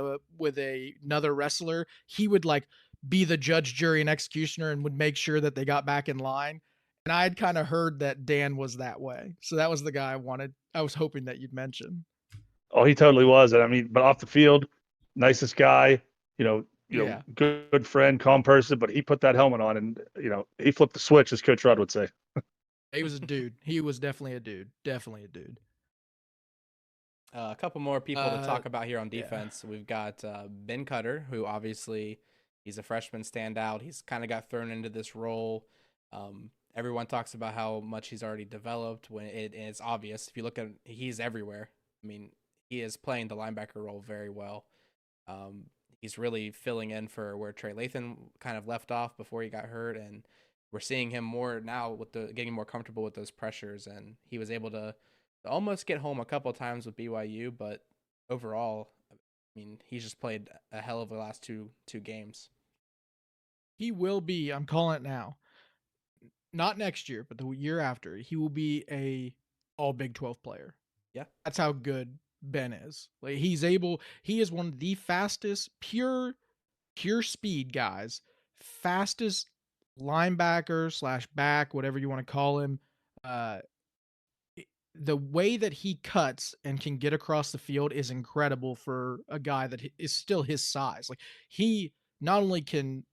another wrestler, he would like be the judge, jury, and executioner and would make sure that they got back in line. And I had kind of heard that Dan was that way, so that was the guy I was hoping that you'd mention. Oh, he totally was. And I mean, but off the field, nicest guy, Yeah. good friend, calm person, but he put that helmet on and, you know, he flipped the switch, as Coach Rod would say. He was a dude. He was definitely a dude. Definitely a dude. A couple more people to talk about here on defense. Yeah. We've got Ben Cutter, who obviously he's a freshman standout. He's kind of got thrown into this role. Everyone talks about how much he's already developed when it's obvious. If you look at him, he's everywhere. I mean, he is playing the linebacker role very well. He's really filling in for where Trey Lathan kind of left off before he got hurt, and we're seeing him more now with getting more comfortable with those pressures, and he was able to almost get home a couple of times with BYU, but overall, I mean, he's just played a hell of the last two games. He will be, I'm calling it now, not next year, but the year after, he will be a all Big 12 player. Yeah. That's how good Ben is. Like he is one of the fastest, pure speed guys, fastest linebacker slash back, whatever you want to call him. Uh, the way that he cuts and can get across the field is incredible for a guy that is still his size. Like he not only can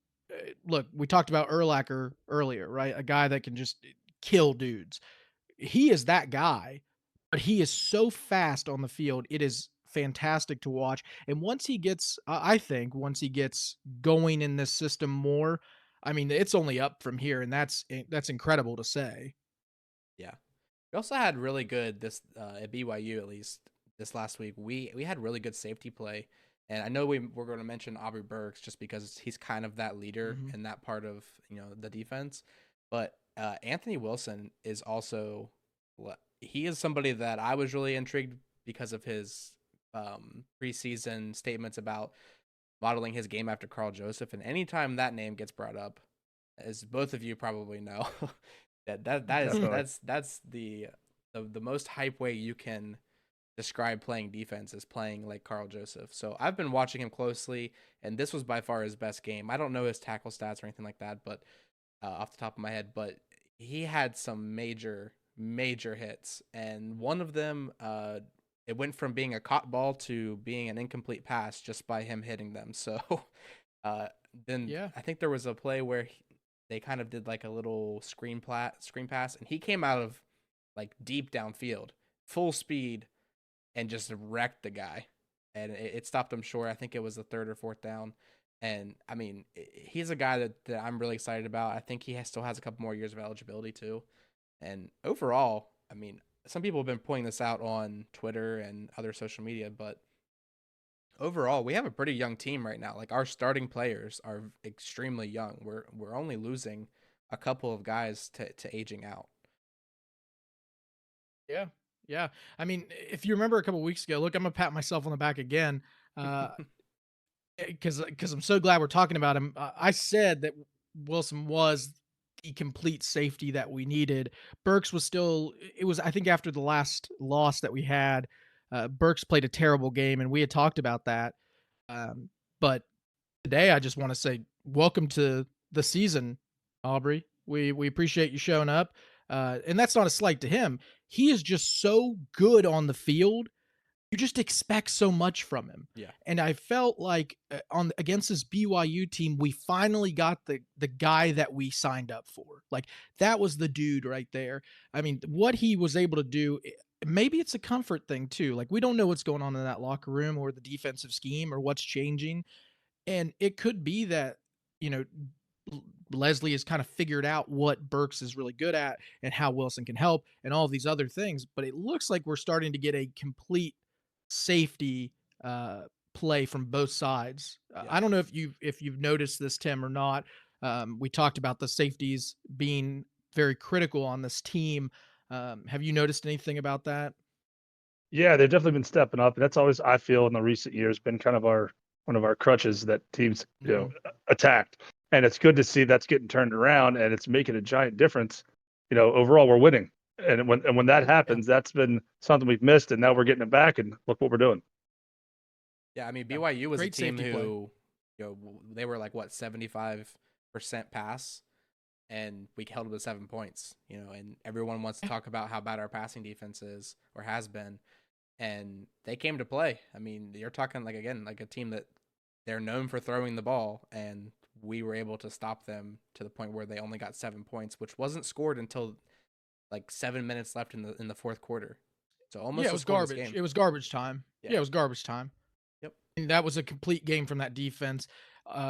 look, we talked about Urlacher earlier, right? A guy that can just kill dudes. He is that guy, but he is so fast on the field. It is fantastic to watch. And once he gets, I think, once he gets going in this system more, I mean, it's only up from here, and that's incredible to say. Yeah. We also had really good this at BYU, at least this last week. We had really good safety play, and I know we're going to mention Aubrey Burks just because he's kind of that leader in that part of the defense. But Anthony Wilson is also he is somebody that I was really intrigued because of his preseason statements about modeling his game after Carl Joseph. And anytime that name gets brought up, as both of you probably know. That's the most hype way you can describe playing defense is playing like Carl Joseph. So I've been watching him closely, and this was by far his best game. I don't know his tackle stats or anything like that, but off the top of my head, but he had some major hits, and one of them it went from being a caught ball to being an incomplete pass just by him hitting them. So then I think there was a play where they kind of did like a little screen pass, and he came out of like deep downfield, full speed, and just wrecked the guy. And it stopped him short. I think it was the 3rd or 4th down. And I mean, he's a guy that I'm really excited about. I think he still has a couple more years of eligibility too. And overall, I mean, some people have been pointing this out on Twitter and other social media, but overall, we have a pretty young team right now. Like our starting players are extremely young. We're only losing a couple of guys to aging out. Yeah. Yeah. I mean, if you remember a couple of weeks ago, look, I'm gonna pat myself on the back again. Because I'm so glad we're talking about him. I said that Wilson was the complete safety that we needed. Burks was still. It was, I think, after the last loss that we had, Burks played a terrible game, and we had talked about that. But today, I just want to say welcome to the season, Aubrey. We appreciate you showing up, and that's not a slight to him. He is just so good on the field. You just expect so much from him. Yeah. And I felt like against this BYU team, we finally got the guy that we signed up for. Like that was the dude right there. I mean, what he was able to do, maybe it's a comfort thing too. Like we don't know what's going on in that locker room or the defensive scheme or what's changing. And it could be that, Leslie has kind of figured out what Burks is really good at and how Wilson can help and all these other things. But it looks like we're starting to get a complete safety play from both sides. Yeah. I don't know if you've noticed this, Tim, or not. We talked about the safeties being very critical on this team. Have you noticed anything about that? Yeah, they've definitely been stepping up. And that's always, I feel, in the recent years been kind of one of our crutches that teams attacked. And it's good to see that's getting turned around, and it's making a giant difference. Overall we're winning. And when that happens, that's been something we've missed, and now we're getting it back, and look what we're doing. Yeah, I mean, BYU was Great a team safety who, they were like what 75% pass, and we held them to 7 points. And everyone wants to talk about how bad our passing defense is or has been, and they came to play. I mean, you're talking like a team that they're known for throwing the ball, and we were able to stop them to the point where they only got 7 points, which wasn't scored until like 7 minutes left in the 4th quarter. So almost it was garbage. It was garbage time. Yeah, it was garbage time. Yep. And that was a complete game from that defense.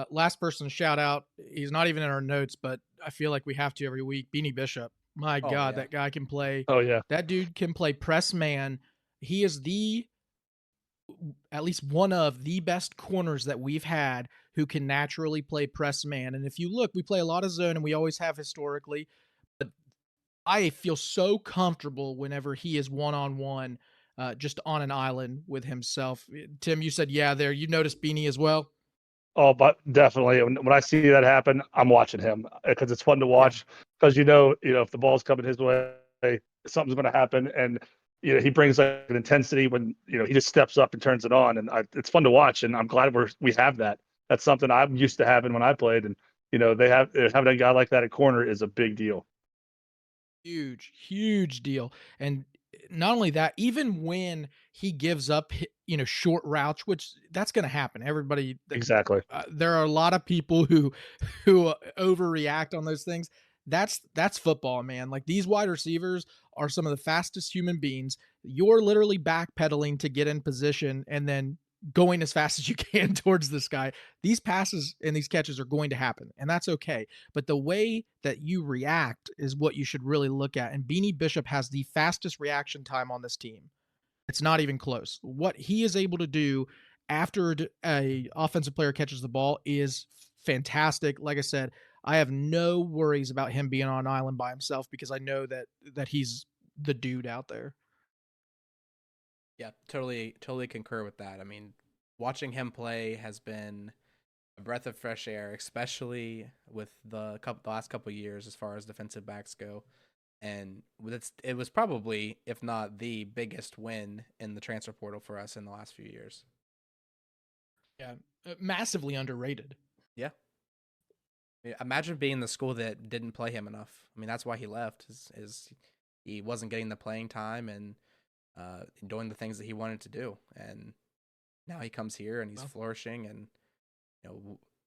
Last person to shout out, he's not even in our notes, but I feel like we have to every week. Beanie Bishop. My God, that guy can play. Oh yeah. That dude can play press man. He is at least one of the best corners that we've had who can naturally play press man. And if you look, we play a lot of zone, and we always have historically. But I feel so comfortable whenever he is one-on-one, just on an island with himself. Tim, you said, there. You noticed Beanie as well? Oh, but definitely. When I see that happen, I'm watching him because it's fun to watch. Because if the ball's coming his way, something's going to happen, and he brings like an intensity when he just steps up and turns it on, and it's fun to watch. And I'm glad we have that. That's something I'm used to having when I played, and having a guy like that at corner is a big deal. Huge deal. And not only that, even when he gives up, short routes, which that's going to happen. Everybody, Exactly. there are a lot of people who overreact on those things. That's football, man. Like, these wide receivers are some of the fastest human beings. You're literally backpedaling to get in position and then going as fast as you can towards this guy. These passes and these catches are going to happen, and that's okay. But the way that you react is what you should really look at. And Beanie Bishop has the fastest reaction time on this team. It's not even close. What he is able to do after a offensive player catches the ball is fantastic. Like I said, I have no worries about him being on an island by himself because I know that he's the dude out there. Yeah, totally concur with that. I mean, watching him play has been a breath of fresh air, especially with the last couple of years as far as defensive backs go. And it was probably, if not the biggest win in the transfer portal for us in the last few years. Yeah, massively underrated. Yeah. Imagine being the school that didn't play him enough. I mean, that's why he left. Is he wasn't getting the playing time and doing the things that he wanted to do. And now he comes here and he's flourishing. And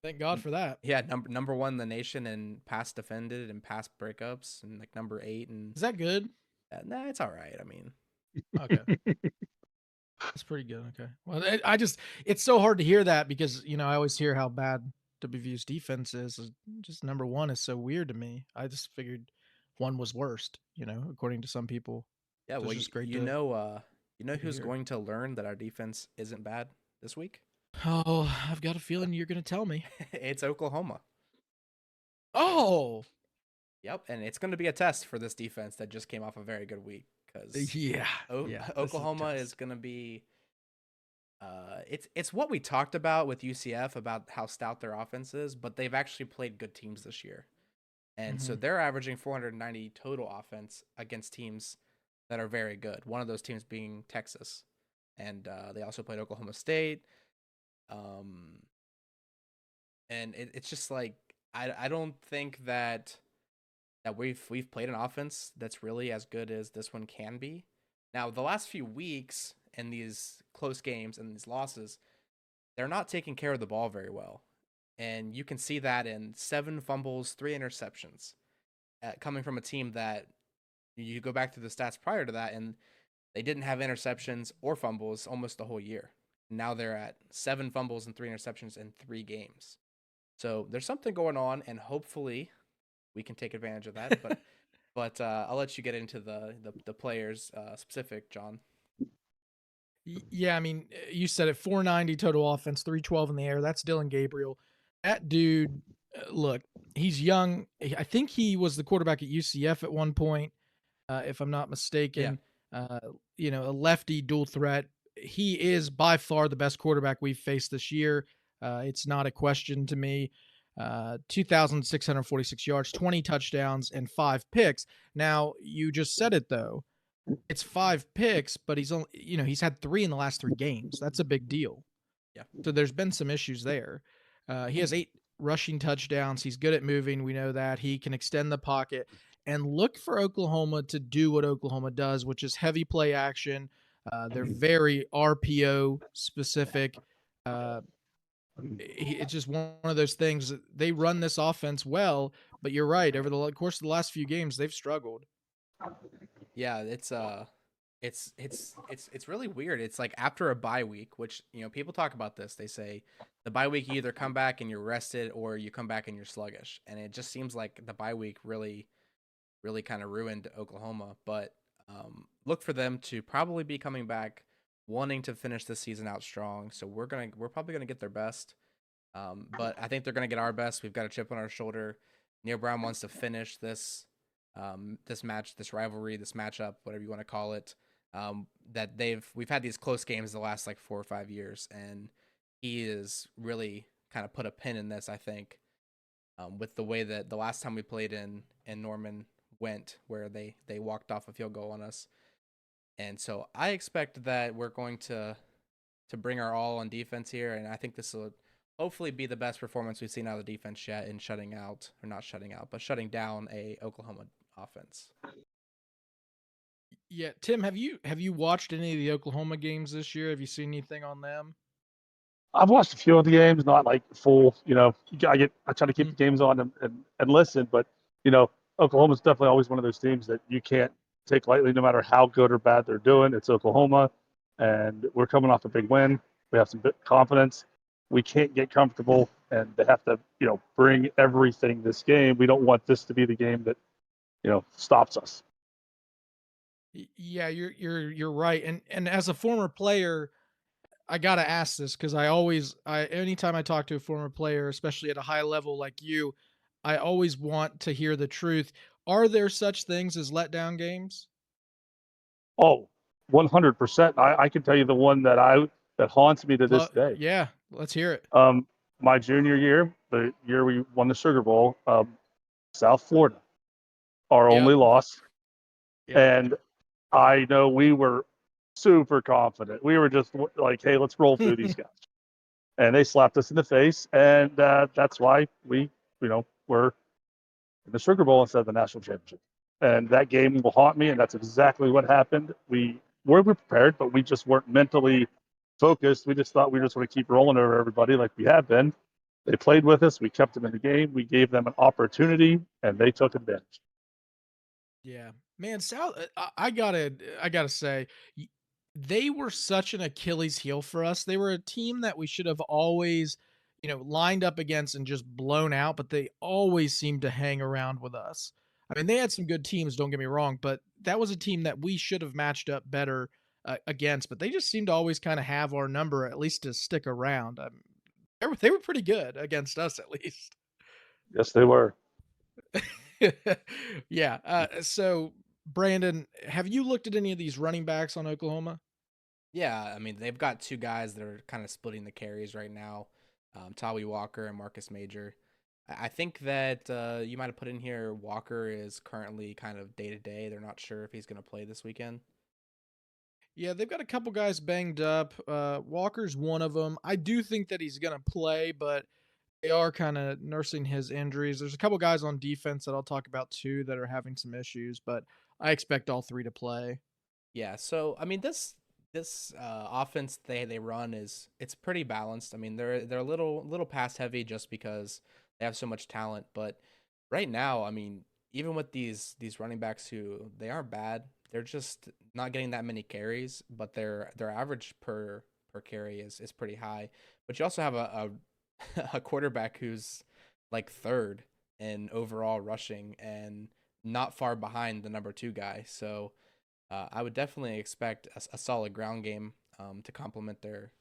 thank God for that. Yeah, number one in the nation in pass defended and pass breakups, and like number 8. And is that good? Nah, it's all right. I mean, okay. That's pretty good. Okay. Well, it's so hard to hear that because, I always hear how bad WVU's defense is. Just number one is so weird to me. I just figured one was worst, according to some people. Yeah. Well, just great who's going to learn that our defense isn't bad this week? Oh, I've got a feeling you're going to tell me. It's Oklahoma. Oh. Yep. And it's going to be a test for this defense that just came off a very good week. Oklahoma is going to be it's what we talked about with UCF about how stout their offense is, but they've actually played good teams this year. And so they're averaging 490 total offense against teams that are very good. One of those teams being Texas. And they also played Oklahoma State. And it's just like I don't think that we've played an offense that's really as good as this one can be. Now, the last few weeks in these close games and these losses, they're not taking care of the ball very well. And you can see that in 7 fumbles, 3 interceptions, coming from a team that you go back to the stats prior to that, and they didn't have interceptions or fumbles almost the whole year. Now they're at 7 fumbles and 3 interceptions in 3 games. So there's something going on, and hopefully we can take advantage of that. But I'll let you get into the players specific, John. Yeah, I mean, you said it, 490 total offense, 312 in the air. That's Dylan Gabriel. That dude, look, he's young. I think he was the quarterback at UCF at one point, if I'm not mistaken. Yeah. A lefty dual threat. He is by far the best quarterback we've faced this year. It's not a question to me. 2,646 yards, 20 touchdowns, and 5 picks. Now, you just said it, though. It's 5 picks, but he's only, he's had 3 in the last 3 games. That's a big deal. Yeah. So there's been some issues there. He has 8 rushing touchdowns. He's good at moving. We know that. He can extend the pocket. And look for Oklahoma to do what Oklahoma does, which is heavy play action. They're very RPO specific. It's just one of those things. They run this offense well, but you're right. Over the course of the last few games, they've struggled. Yeah, it's really weird. It's like after a bye week, which people talk about this. They say the bye week, you either come back and you're rested, or you come back and you're sluggish. And it just seems like the bye week really kind of ruined Oklahoma. But look for them to probably be coming back, wanting to finish the season out strong. So we're probably gonna get their best. But I think they're gonna get our best. We've got a chip on our shoulder. Neil Brown wants to finish this match, this rivalry, this matchup, whatever you want to call it. We've had these close games the last like 4 or 5 years, and he is really kind of put a pin in this, I think, with the way that the last time we played in Norman went, where they walked off a field goal on us. And so I expect that we're going to bring our all on defense here, and I think this will hopefully be the best performance we've seen out of the defense yet in shutting out, or not shutting out, but shutting down a Oklahoma offense. Yeah, Tim, have you watched any of the Oklahoma games this year? Have you seen anything on them? I've watched a few of the games, not like full. I try to keep Mhm. the games on and listen, but you know, Oklahoma's definitely always one of those teams that you can't take lightly, no matter how good or bad they're doing. It's Oklahoma, and we're coming off a big win. We have some bit confidence. We can't get comfortable, and they have to, bring everything this game. We don't want this to be the game that, stops us. Yeah, you're right. And as a former player, I gotta ask this because anytime I talk to a former player, especially at a high level like you, I always want to hear the truth. Are there such things as letdown games? Oh, 100%. I can tell you the one that haunts me to this day. Yeah, let's hear it. My junior year, the year we won the Sugar Bowl, South Florida, our Yep. only loss. Yep. And I know we were super confident. We were just like, hey, let's roll through these guys. And they slapped us in the face. And that's why were in the Sugar Bowl instead of the national championship. And that game will haunt me. And that's exactly what happened. We were prepared, but we just weren't mentally focused. We just thought we just want to keep rolling over everybody like we have been. They played with us. We kept them in the game. We gave them an opportunity, and they took advantage. Yeah, man, South. I gotta say, they were such an Achilles heel for us. They were a team that we should have always, lined up against and just blown out. But they always seemed to hang around with us. I mean, they had some good teams. Don't get me wrong, but that was a team that we should have matched up better against. But they just seemed to always kind of have our number, at least to stick around. They were pretty good against us, at least. Yes, they were. Yeah. So, Brandon, have you looked at any of these running backs on Oklahoma? Yeah, I mean they've got two guys that are kind of splitting the carries right now, Tawi Walker and Marcus Major. I think that you might have put in here Walker is currently kind of day to day. They're not sure if he's going to play this weekend. Yeah, they've got a couple guys banged up. Walker's one of them. I do think that he's going to play, but they are kind of nursing his injuries. There's a couple guys on defense that I'll talk about too that are having some issues, but I expect all three to play. Yeah, so I mean this offense they run it's pretty balanced. I mean they're a little pass heavy just because they have so much talent, but right now, I mean even with these running backs who they aren't bad, they're just not getting that many carries, but their average per carry is pretty high. But you also have a quarterback who's like third in overall rushing and not far behind the number two guy. So I would definitely expect a solid ground game to complement their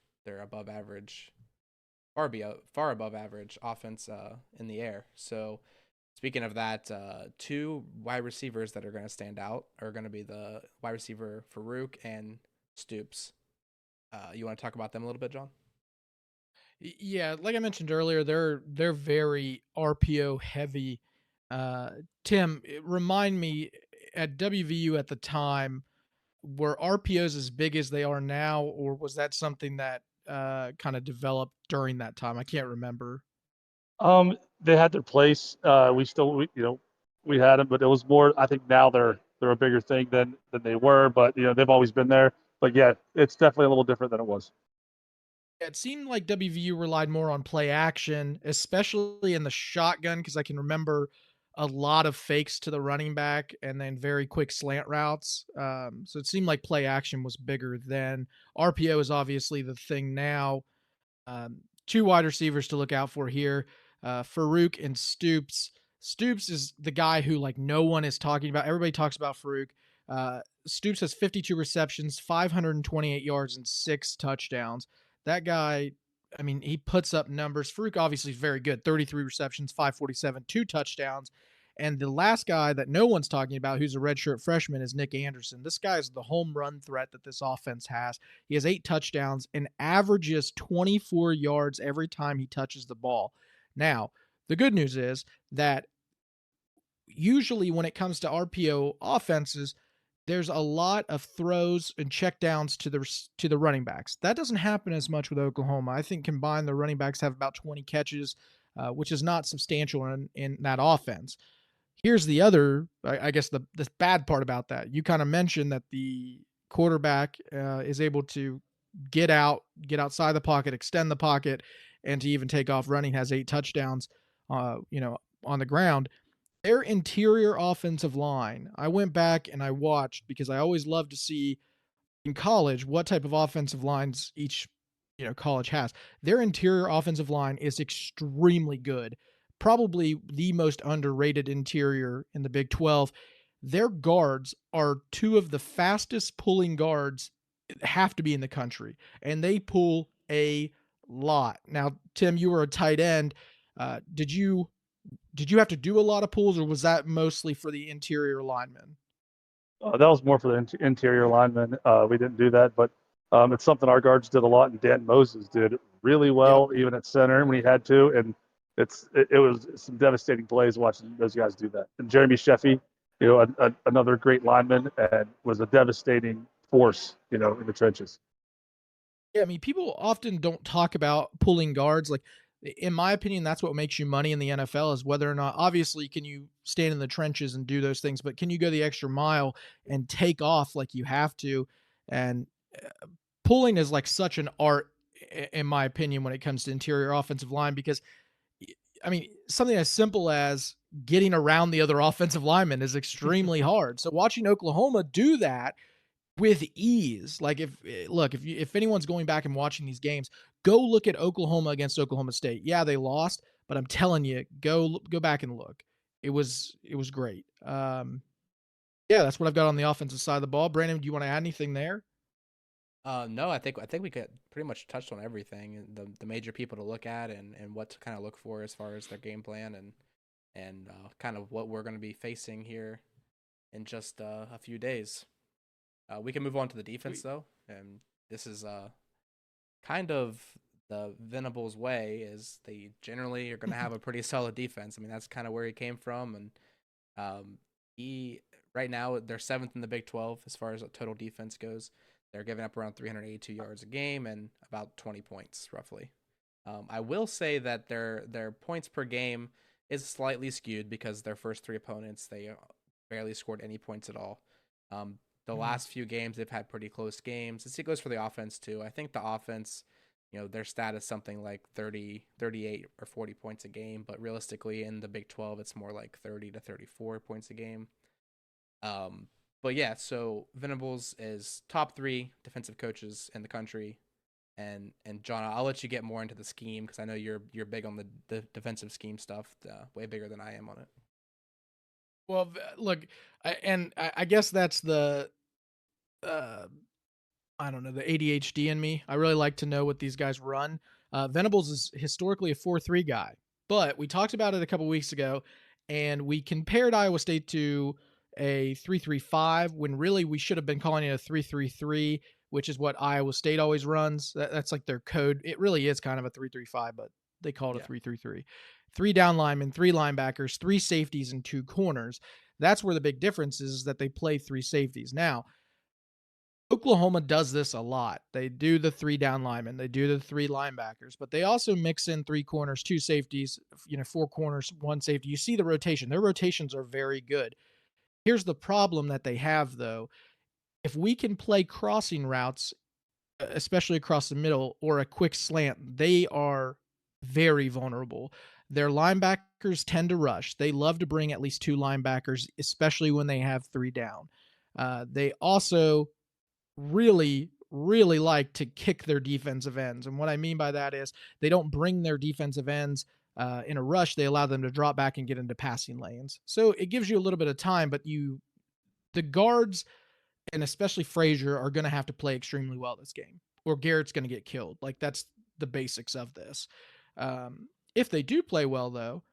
above average, far above average offense in the air. So speaking of that, two wide receivers that are going to stand out are going to be the wide receiver Farouk and Stoops. You want to talk about them a little bit, John? Yeah, like I mentioned earlier, they're very RPO heavy. Uh, Tim, remind me at WVU at the time, were RPOs as big as they are now, or was that something that kind of developed during that time? I can't remember. They had their place. We had them, but it was more. I think now they're a bigger thing than they were, but they've always been there. But yeah, it's definitely a little different than it was. It seemed like WVU relied more on play action, especially in the shotgun, because I can remember a lot of fakes to the running back and then very quick slant routes. So it seemed like play action was bigger then. RPO is obviously the thing now. Two wide receivers to look out for here, Farouk and Stoops. Stoops is the guy who like no one is talking about. Everybody talks about Farouk. Stoops has 52 receptions, 528 yards, and 6 touchdowns. That guy, I mean, he puts up numbers. Farouk obviously is very good. 33 receptions, 547, 2 touchdowns. And the last guy that no one's talking about, who's a redshirt freshman, is Nick Anderson. This guy is the home run threat that this offense has. He has 8 touchdowns and averages 24 yards every time he touches the ball. Now, the good news is that usually when it comes to RPO offenses, there's a lot of throws and checkdowns to the running backs. That doesn't happen as much with Oklahoma. I think combined the running backs have about 20 catches, which is not substantial in that offense. Here's the other, I guess the bad part about that. You kind of mentioned that the quarterback is able to get outside the pocket, extend the pocket, and to even take off running. Has 8 touchdowns, on the ground. Their interior offensive line, I went back and I watched because I always love to see in college what type of offensive lines each college has. Their interior offensive line is extremely good. Probably the most underrated interior in the Big 12. Their guards are two of the fastest pulling guards have to be in the country, and they pull a lot. Now, Tim, you were a tight end. Did you have to do a lot of pulls, or was that mostly for the interior linemen? That was more for the interior linemen. We didn't do that, but it's something our guards did a lot, and Dan Moses did really Yep. well, even at center when he had to. And it was some devastating plays watching those guys do that. And Jeremy Sheffy, another great lineman, and was a devastating force, in the trenches. Yeah, I mean, people often don't talk about pulling guards. Like, in my opinion, that's what makes you money in the NFL is whether or not, obviously, can you stand in the trenches and do those things, but can you go the extra mile and take off like you have to? And pulling is like such an art, in my opinion, when it comes to interior offensive line, because I mean, something as simple as getting around the other offensive lineman is extremely hard. So watching Oklahoma do that with ease. Like if anyone's going back and watching these games, go look at Oklahoma against Oklahoma State. Yeah, they lost, but I'm telling you, go back and look. It was great. Yeah, that's what I've got on the offensive side of the ball. Brandon, do you want to add anything there? No, I think we could pretty much touched on everything, the major people to look at and what to kind of look for as far as their game plan and kind of what we're going to be facing here in just a few days. We can move on to the defense Sweet. though, and this is kind of the Venables way is they generally are going to have a pretty solid defense. I mean that's kind of where he came from, and he right now they're seventh in the Big 12 as far as total defense goes. They're giving up around 382 yards a game and about 20 points roughly. I will say that their points per game is slightly skewed because their first 3 opponents they barely scored any points at all. The Mhm. last few games they've had pretty close games. It goes for the offense too. I think the offense, their stat is something like 30, 38 or 40 points a game, but realistically in the Big 12 it's more like 30 to 34 points a game. Um, but yeah, so Venables is top 3 defensive coaches in the country, and John, I'll let you get more into the scheme because I know you're big on the defensive scheme stuff, way bigger than I am on it. Well, look, I guess that's the uh, I don't know, the ADHD in me. I really like to know what these guys run. Venables is historically a 4-3 guy, but we talked about it a couple weeks ago, and we compared Iowa State to a 3-3-5 when really we should have been calling it a 3-3-3, which is what Iowa State always runs. That's like their code. It really is kind of a 3-3-5, but they call it a Yeah. 3-3-3. 3 down linemen, 3 linebackers, 3 safeties, and 2 corners. That's where the big difference is that they play 3 safeties. Now, Oklahoma does this a lot. They do the 3 down linemen, they do the 3 linebackers, but they also mix in 3 corners, 2 safeties, 4 corners, 1 safety. You see the rotation. Their rotations are very good. Here's the problem that they have though. If we can play crossing routes, especially across the middle or a quick slant, they are very vulnerable. Their linebackers tend to rush. They love to bring at least 2 linebackers, especially when they have 3 down. They also really like to kick their defensive ends. And what I mean by that is they don't bring their defensive ends in a rush. They allow them to drop back and get into passing lanes. So it gives you a little bit of time, but the guards and especially Frazier are going to have to play extremely well this game, or Garrett's going to get killed. Like that's the basics of this. If they do play well, though,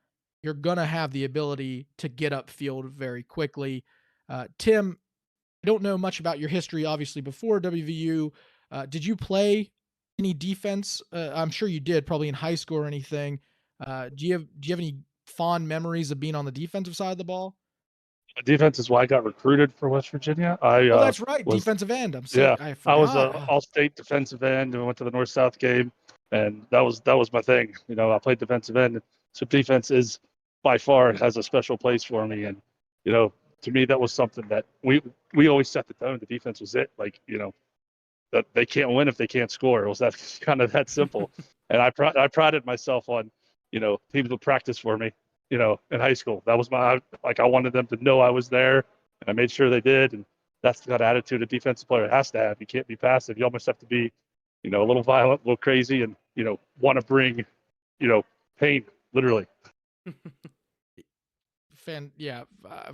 you're going to have the ability to get upfield very quickly. Tim, I don't know much about your history, obviously, before WVU. Did you play any defense? I'm sure you did, probably in high school or anything. Do you have any fond memories of being on the defensive side of the ball? Defense is why I got recruited for West Virginia. Oh, that's right, Was defensive end. Yeah, I I was forgot. a all-state defensive end and went to the North-South game, and that was my thing. I played defensive end, so defense is by far has a special place for me. And to me, that was something that we always set the tone. The defense was it. Like that they can't win if they can't score. It was that kind of that simple. And I prided myself on teams would practice for me. In high school, that was I wanted them to know I was there, and I made sure they did. And that's the kind of attitude a defensive player has to have. You can't be passive. You almost have to be, a little violent, a little crazy, and want to bring, pain, literally.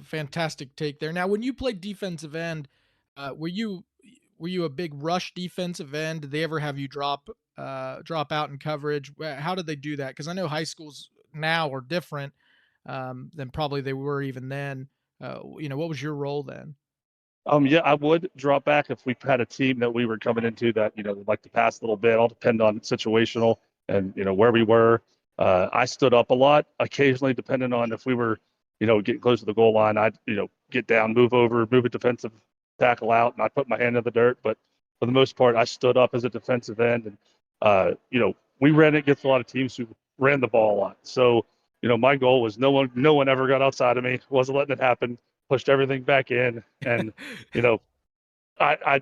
Fantastic take there. Now, when you played defensive end, were you a big rush defensive end? Did they ever have you drop out in coverage? How did they do that? Because I know high schools now are different than probably they were even then. What was your role then? Yeah, I would drop back if we had a team that we were coming into that would like to pass a little bit. All depend on situational and where we were. I stood up a lot, occasionally depending on if we were getting close to the goal line. I'd get down, move over, move a defensive tackle out, and I put my hand in the dirt. But for the most part, I stood up as a defensive end, and we ran it against a lot of teams who ran the ball a lot. So my goal was no one ever got outside of me. Wasn't letting it happen. Pushed everything back in, and I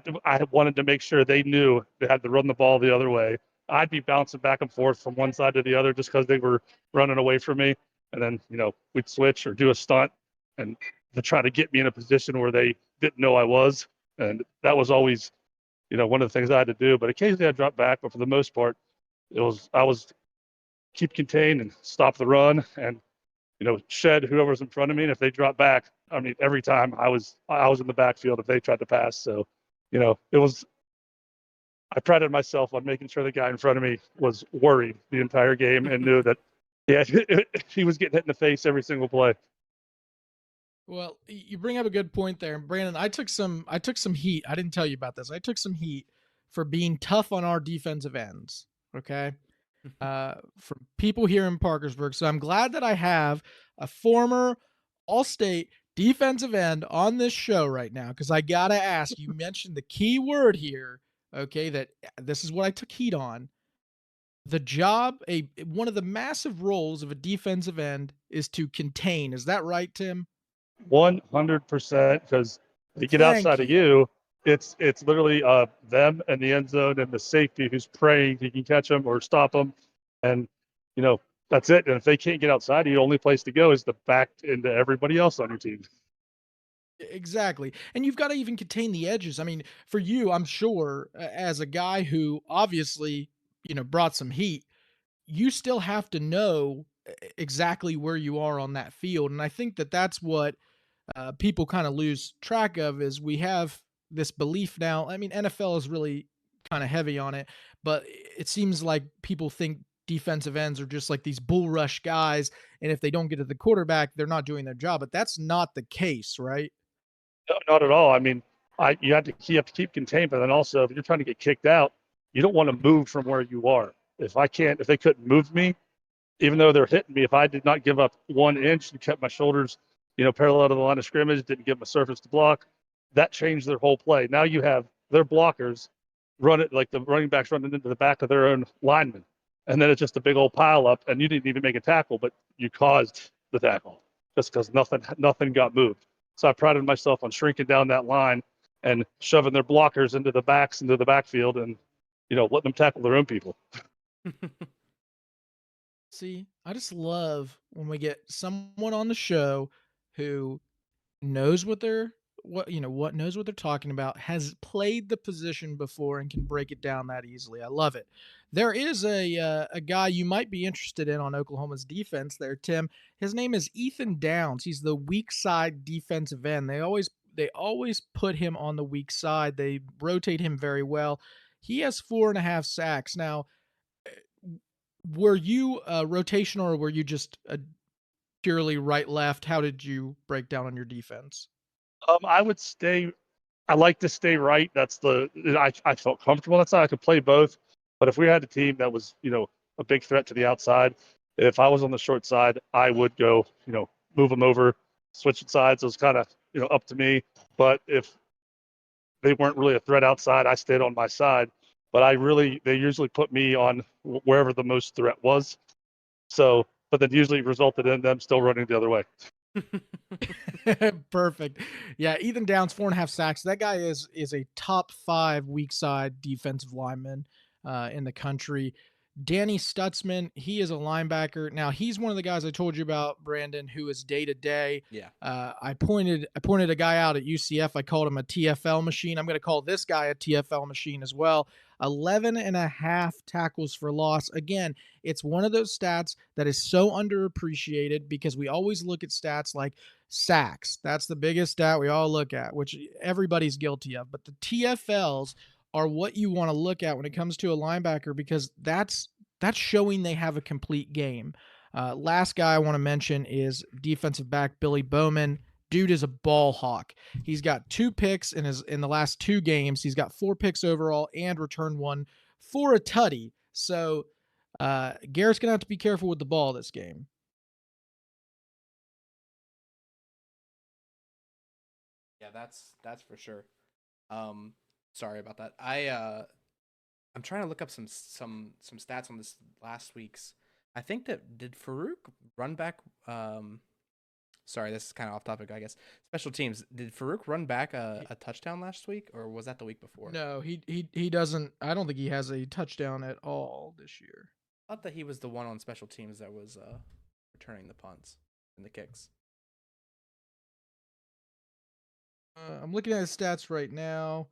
wanted to make sure they knew they had to run the ball the other way. I'd be bouncing back and forth from one side to the other just because they were running away from me, and then we'd switch or do a stunt, and to try to get me in a position where they didn't know I was, and that was always one of the things I had to do. But occasionally I dropped back, but for the most part, I was keep contained and stop the run and shed whoever's in front of me. And if they dropped back, I mean, every time I was in the backfield if they tried to pass. So, I prided myself on making sure the guy in front of me was worried the entire game and knew that, yeah, he was getting hit in the face every single play. Well, you bring up a good point there, Brandon. I took some heat. I didn't tell you about this. I took some heat for being tough on our defensive ends. Okay, from people here in Parkersburg. So I'm glad that I have a former All-State defensive end on this show right now, because I gotta ask. You mentioned the key word here. Okay, that this is what I took heat on. The job, one of the massive roles of a defensive end is to contain. Is that right, Tim? 100%, because they get Thank outside of you. you, it's literally them and the end zone and the safety who's praying he can catch them or stop them, and that's it. And if they can't get outside, the only place to go is the back into everybody else on your team. Exactly. And you've got to even contain the edges. I mean, for you, I'm sure, as a guy who obviously, brought some heat, you still have to know exactly where you are on that field. And I think that that's what people kind of lose track of is we have this belief now. I mean, NFL is really kind of heavy on it, but it seems like people think defensive ends are just like these bull rush guys. And if they don't get to the quarterback, they're not doing their job. But that's not the case, right? No, not at all. I mean, you have to keep contained, but then also if you're trying to get kicked out, you don't want to move from where you are. If they couldn't move me, even though they're hitting me, if I did not give up 1 inch and kept my shoulders, parallel to the line of scrimmage, didn't give them a surface to block, that changed their whole play. Now you have their blockers run it like the running backs running into the back of their own linemen, and then it's just a big old pile up, and you didn't even make a tackle, but you caused the tackle just because nothing got moved. So I prided myself on shrinking down that line and shoving their blockers into the backfield, and letting them tackle their own people. See, I just love when we get someone on the show who knows what knows what they're talking about, has played the position before and can break it down that easily. I love it. There is a guy you might be interested in on Oklahoma's defense there, Tim. His name is Ethan Downs. He's the weak side defensive end. They always put him on the weak side. They rotate him very well. He has 4.5 sacks. Now, were you rotational or were you just a purely right left? How did you break down on your defense? I would stay. I like to stay right. I felt comfortable. That's how I could play both. But if we had a team that was a big threat to the outside, if I was on the short side, I would go move them over switching sides was kind of, up to me. But if they weren't really a threat outside, I stayed on my side. But they usually put me on wherever the most threat was. So, but that usually resulted in them still running the other way. Perfect. Yeah, Ethan Downs, 4.5 sacks. That guy is a top 5 weak side defensive lineman in the country. Danny Stutzman, he is a linebacker. Now, he's one of the guys I told you about, Brandon, who is day to day. Yeah. I pointed a guy out at UCF. I called him a TFL machine. I'm going to call this guy a TFL machine as well. 11.5 tackles for loss. Again, it's one of those stats that is so underappreciated because we always look at stats like sacks. That's the biggest stat we all look at, which everybody's guilty of. But the TFLs are what you want to look at when it comes to a linebacker because that's showing they have a complete game. Last guy I want to mention is defensive back Billy Bowman. Dude is a ball hawk. He's got 2 picks in the last 2 games. He's got 4 picks overall and returned 1 for a tutty. So Garrett's gonna have to be careful with the ball this game. Yeah, that's for sure. Sorry about that. I'm trying to look up some stats on this last week's. I think that did Farouk run back. Sorry, this is kind of off topic, I guess. Special teams. Did Farouk run back a touchdown last week, or was that the week before? No, he doesn't. I don't think he has a touchdown at all this year. I thought that he was the one on special teams that was returning the punts and the kicks. I'm looking at his stats right now.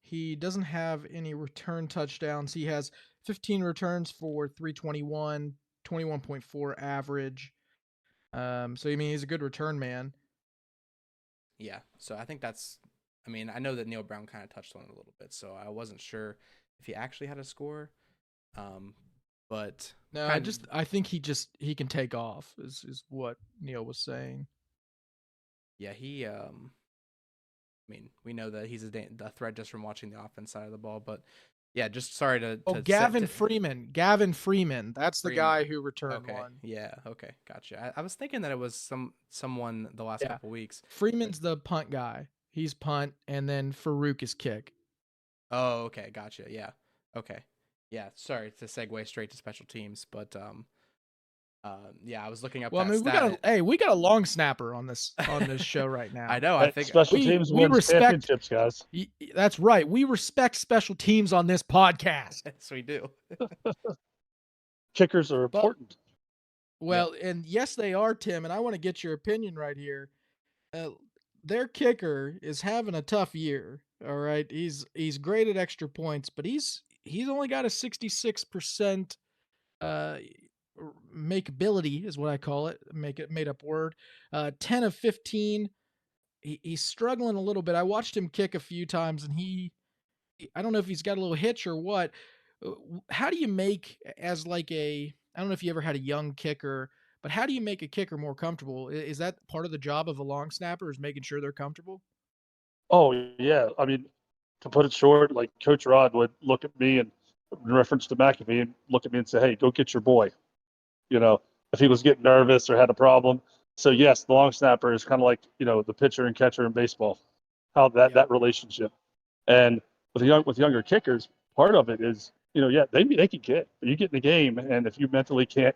He doesn't have any return touchdowns. He has 15 returns for 321, 21.4 average. So I mean, he's a good return man. Yeah. So I think that's. I mean, I know that Neil Brown kind of touched on it a little bit, so I wasn't sure if he actually had a score. But no, I think he can take off is what Neil was saying. Yeah, he. I mean, we know that he's a threat just from watching the offense side of the ball, but yeah, just sorry to. Gavin Freeman. Gavin Freeman. That's the guy who returned one. Yeah. Okay. Gotcha. I was thinking that it was someone the last couple weeks. Freeman's the punt guy. He's punt, and then Farouk is kick. Oh, okay. Gotcha. Yeah. Okay. Yeah. Sorry to segue straight to special teams, but yeah, I was looking up. Well, I mean, we got a long snapper on this show right now. I know. I think special teams wins championships, guys. That's right. We respect special teams on this podcast. Yes, we do. Kickers are important. And yes, they are, Tim. And I want to get your opinion right here. Their kicker is having a tough year. All right, he's great at extra points, but he's only got a 66%. Makeability is what I call it. Make it made up word. 10 of 15. He's struggling a little bit. I watched him kick a few times, and I don't know if he's got a little hitch or what. How do you make I don't know if you ever had a young kicker, but how do you make a kicker more comfortable? Is that part of the job of a long snapper, is making sure they're comfortable? Oh yeah, I mean, to put it short, like Coach Rod would look at me and in reference to McAfee and look at me and say, "Hey, go get your boy." If he was getting nervous or had a problem. So yes, the long snapper is kind of like, the pitcher and catcher in baseball, how that relationship. And with younger kickers, part of it is, they can get, but you get in the game, and if you mentally can't,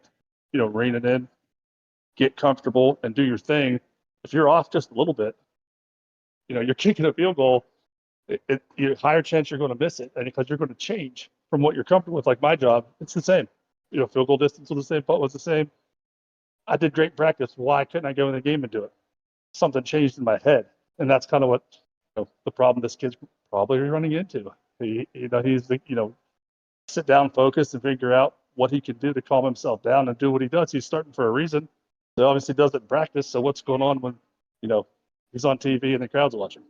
rein it in, get comfortable and do your thing, if you're off just a little bit, you're kicking a field goal, you higher chance you're going to miss it, and because you're going to change from what you're comfortable with. Like my job, it's the same. Field goal distance was the same. I did great practice. Why couldn't I go in the game and do it? Something changed in my head, and that's kind of what the problem this kid's probably running into. He's sit down, focus, and figure out what he can do to calm himself down and do what he does. He's starting for a reason. He obviously does it in practice. So what's going on when he's on TV and the crowd's watching?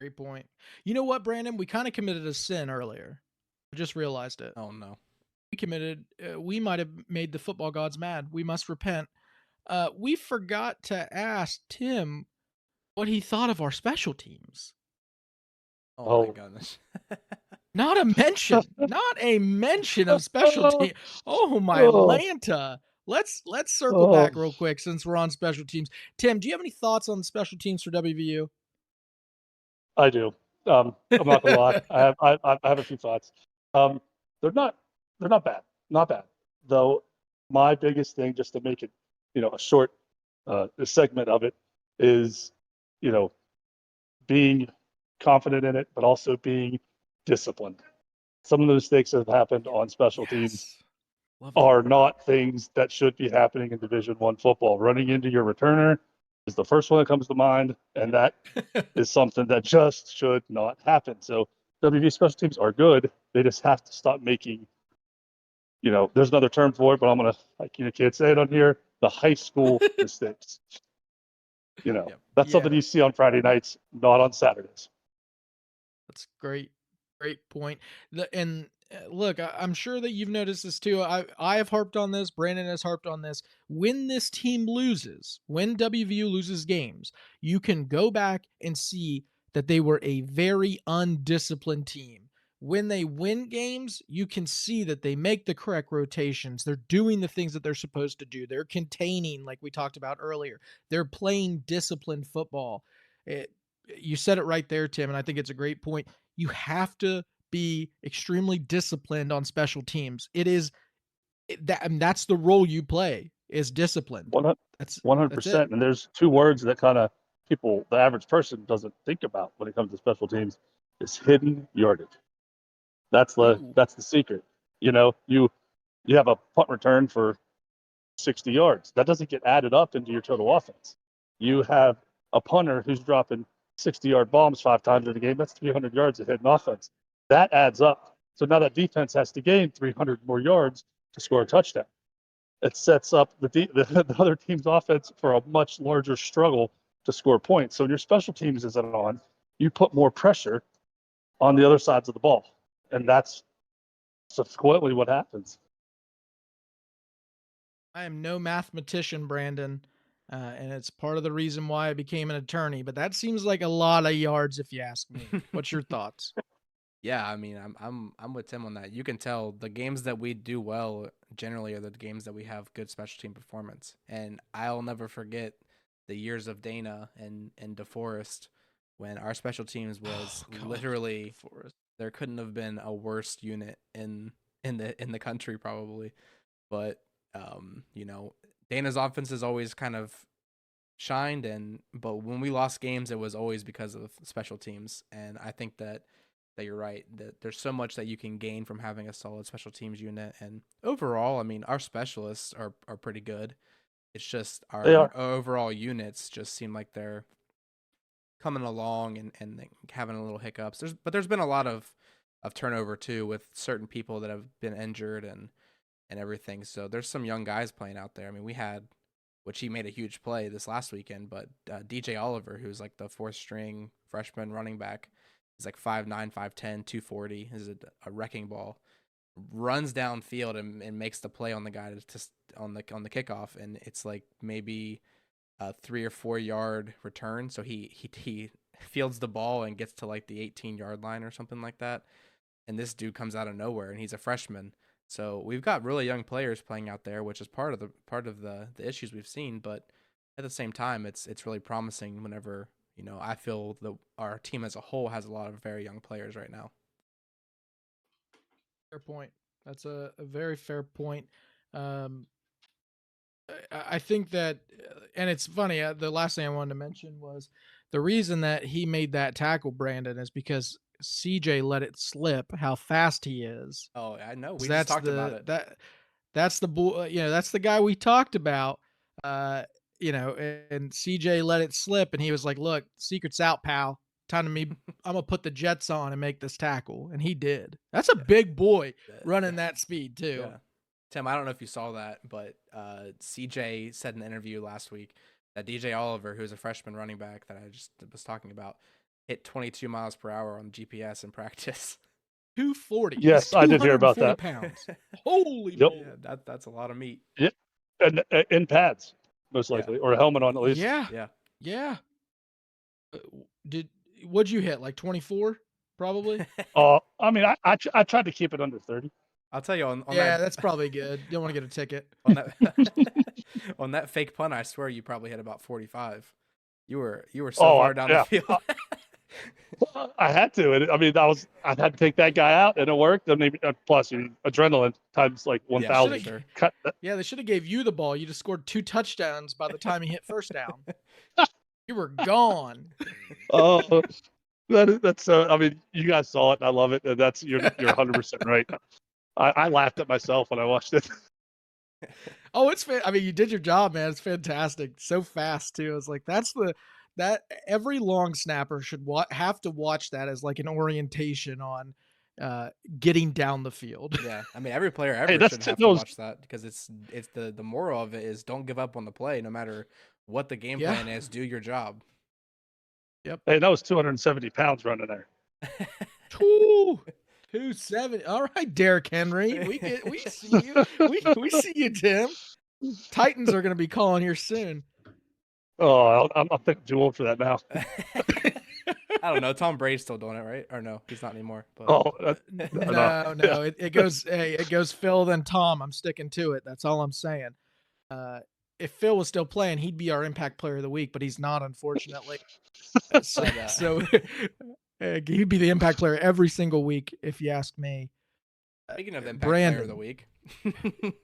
Great point. You know what, Brandon? We kind of committed a sin earlier. I just realized it. Oh no. We might have made the football gods mad. We must repent. We forgot to ask Tim what he thought of our special teams. Oh my goodness. Not a mention of special team. Oh my Lanta. let's circle back real quick since we're on special teams. Tim, do you have any thoughts on the special teams for WVU? I do. I'm not gonna lie. I have a few thoughts. They're not bad. Not bad. Though my biggest thing, just to make it, a short segment of it, is, being confident in it, but also being disciplined. Some of the mistakes that have happened on special teams are not things that should be happening in Division I football. Running into your returner is the first one that comes to mind, and that is something that just should not happen. So WV special teams are good. They just have to stop making, there's another term for it, but I'm gonna, can't say it on here. The high school mistakes. That's something you see on Friday nights, not on Saturdays. That's great point. Look, I'm sure that you've noticed this too. I have harped on this. Brandon has harped on this. When this team loses, when WVU loses games, you can go back and see that they were a very undisciplined team. When they win games, you can see that they make the correct rotations. They're doing the things that they're supposed to do. They're containing, like we talked about earlier. They're playing disciplined football. You said it right there, Tim, and I think it's a great point. You have to be extremely disciplined on special teams. That's the role you play, is discipline. That's 100%. And there's two words that kind of the average person doesn't think about when it comes to special teams. Is hidden yardage. That's the secret. You have a punt return for 60 yards. That doesn't get added up into your total offense. You have a punter who's dropping 60-yard bombs 5 times in a game. That's 300 yards of hidden offense. That adds up. So now that defense has to gain 300 more yards to score a touchdown. It sets up the other team's offense for a much larger struggle to score points. So your special teams isn't on. You put more pressure on the other sides of the ball. And that's subsequently what happens. I am no mathematician, Brandon, and it's part of the reason why I became an attorney. But that seems like a lot of yards, if you ask me. What's your thoughts? Yeah, I mean, I'm with Tim on that. You can tell the games that we do well generally are the games that we have good special team performance. And I'll never forget the years of Dana and DeForest when our special teams was literally there couldn't have been a worse unit in the country probably. But Dana's offense has always kind of shined, but when we lost games, it was always because of special teams. And I think that you're right, that there's so much that you can gain from having a solid special teams unit. And overall, I mean, our specialists are pretty good. It's just our overall units just seem like they're coming along and having a little hiccups. There's been a lot of turnover too, with certain people that have been injured and everything. So there's some young guys playing out there. I mean, we had, which he made a huge play this last weekend, but DJ Oliver, who's like the 4th string freshman running back, he's like 5'9", 5'10", 240, is a wrecking ball, runs downfield and makes the play on the guy on the kickoff, and it's like maybe a 3 or 4 yard return. So he fields the ball and gets to like the 18-yard line or something like that. And this dude comes out of nowhere, and he's a freshman. So we've got really young players playing out there, which is part of the issues we've seen. But at the same time, it's really promising whenever, I feel that our team as a whole has a lot of very young players right now. Fair point. That's a very fair point. I think that, and it's funny, the last thing I wanted to mention was the reason that he made that tackle, Brandon, is because CJ let it slip how fast he is. Oh, I know. We just talked about it. That's the boy, that's the guy we talked about, and CJ let it slip, and he was like, look, secret's out, pal. Time to me. I'm going to put the Jets on and make this tackle. And he did. That's a big boy running that speed too. Yeah. Tim, I don't know if you saw that, but CJ said in an interview last week that DJ Oliver, who's a freshman running back that I just was talking about, hit 22 miles per hour on GPS in practice. 240. Yes, I did hear about that. Pounds. Holy man. Yeah, that's a lot of meat. Yeah, and in pads, most likely, or a helmet on at least. Yeah. What'd you hit? Like 24, probably? I mean, I tried to keep it under 30. I'll tell you on Yeah, that that's probably good. You don't want to get a ticket. on that on that fake punt. I swear you probably hit about 45. You were so Oh, far down the yeah. field. I had to. I mean, I had to take that guy out, and it worked. And maybe plus adrenaline times like Yeah, for 1,000. sure. Cut. Yeah, they should have gave you the ball. You just scored 2 touchdowns by the time he hit first down. You were gone. Oh, that's. I mean, you guys saw it, and I love it. And you're 100% right. I laughed at myself when I watched it. Oh, I mean, you did your job, man. It's fantastic. So fast too. It's like that every long snapper should have to watch that as like an orientation on uh, getting down the field. Yeah, I mean every player Hey, ever that's should have to those. watch that because it's the moral of it is don't give up on the play no matter what the game Yeah. plan is. Do your job. Yep. Hey, that was 270 pounds running there. 270. All right, Derrick Henry. We see you. We see you, Tim. Titans are going to be calling here soon. Oh, I'm thinking too old for that now. I don't know. Tom Brady's still doing it, right? Or no, he's not anymore. But Oh, No. It goes. Hey, it goes Phil then Tom. I'm sticking to it. That's all I'm saying. If Phil was still playing, he'd be our impact player of the week, but he's not, unfortunately. So he'd be the impact player every single week, if you ask me. speaking of impact Brandon, player of the week,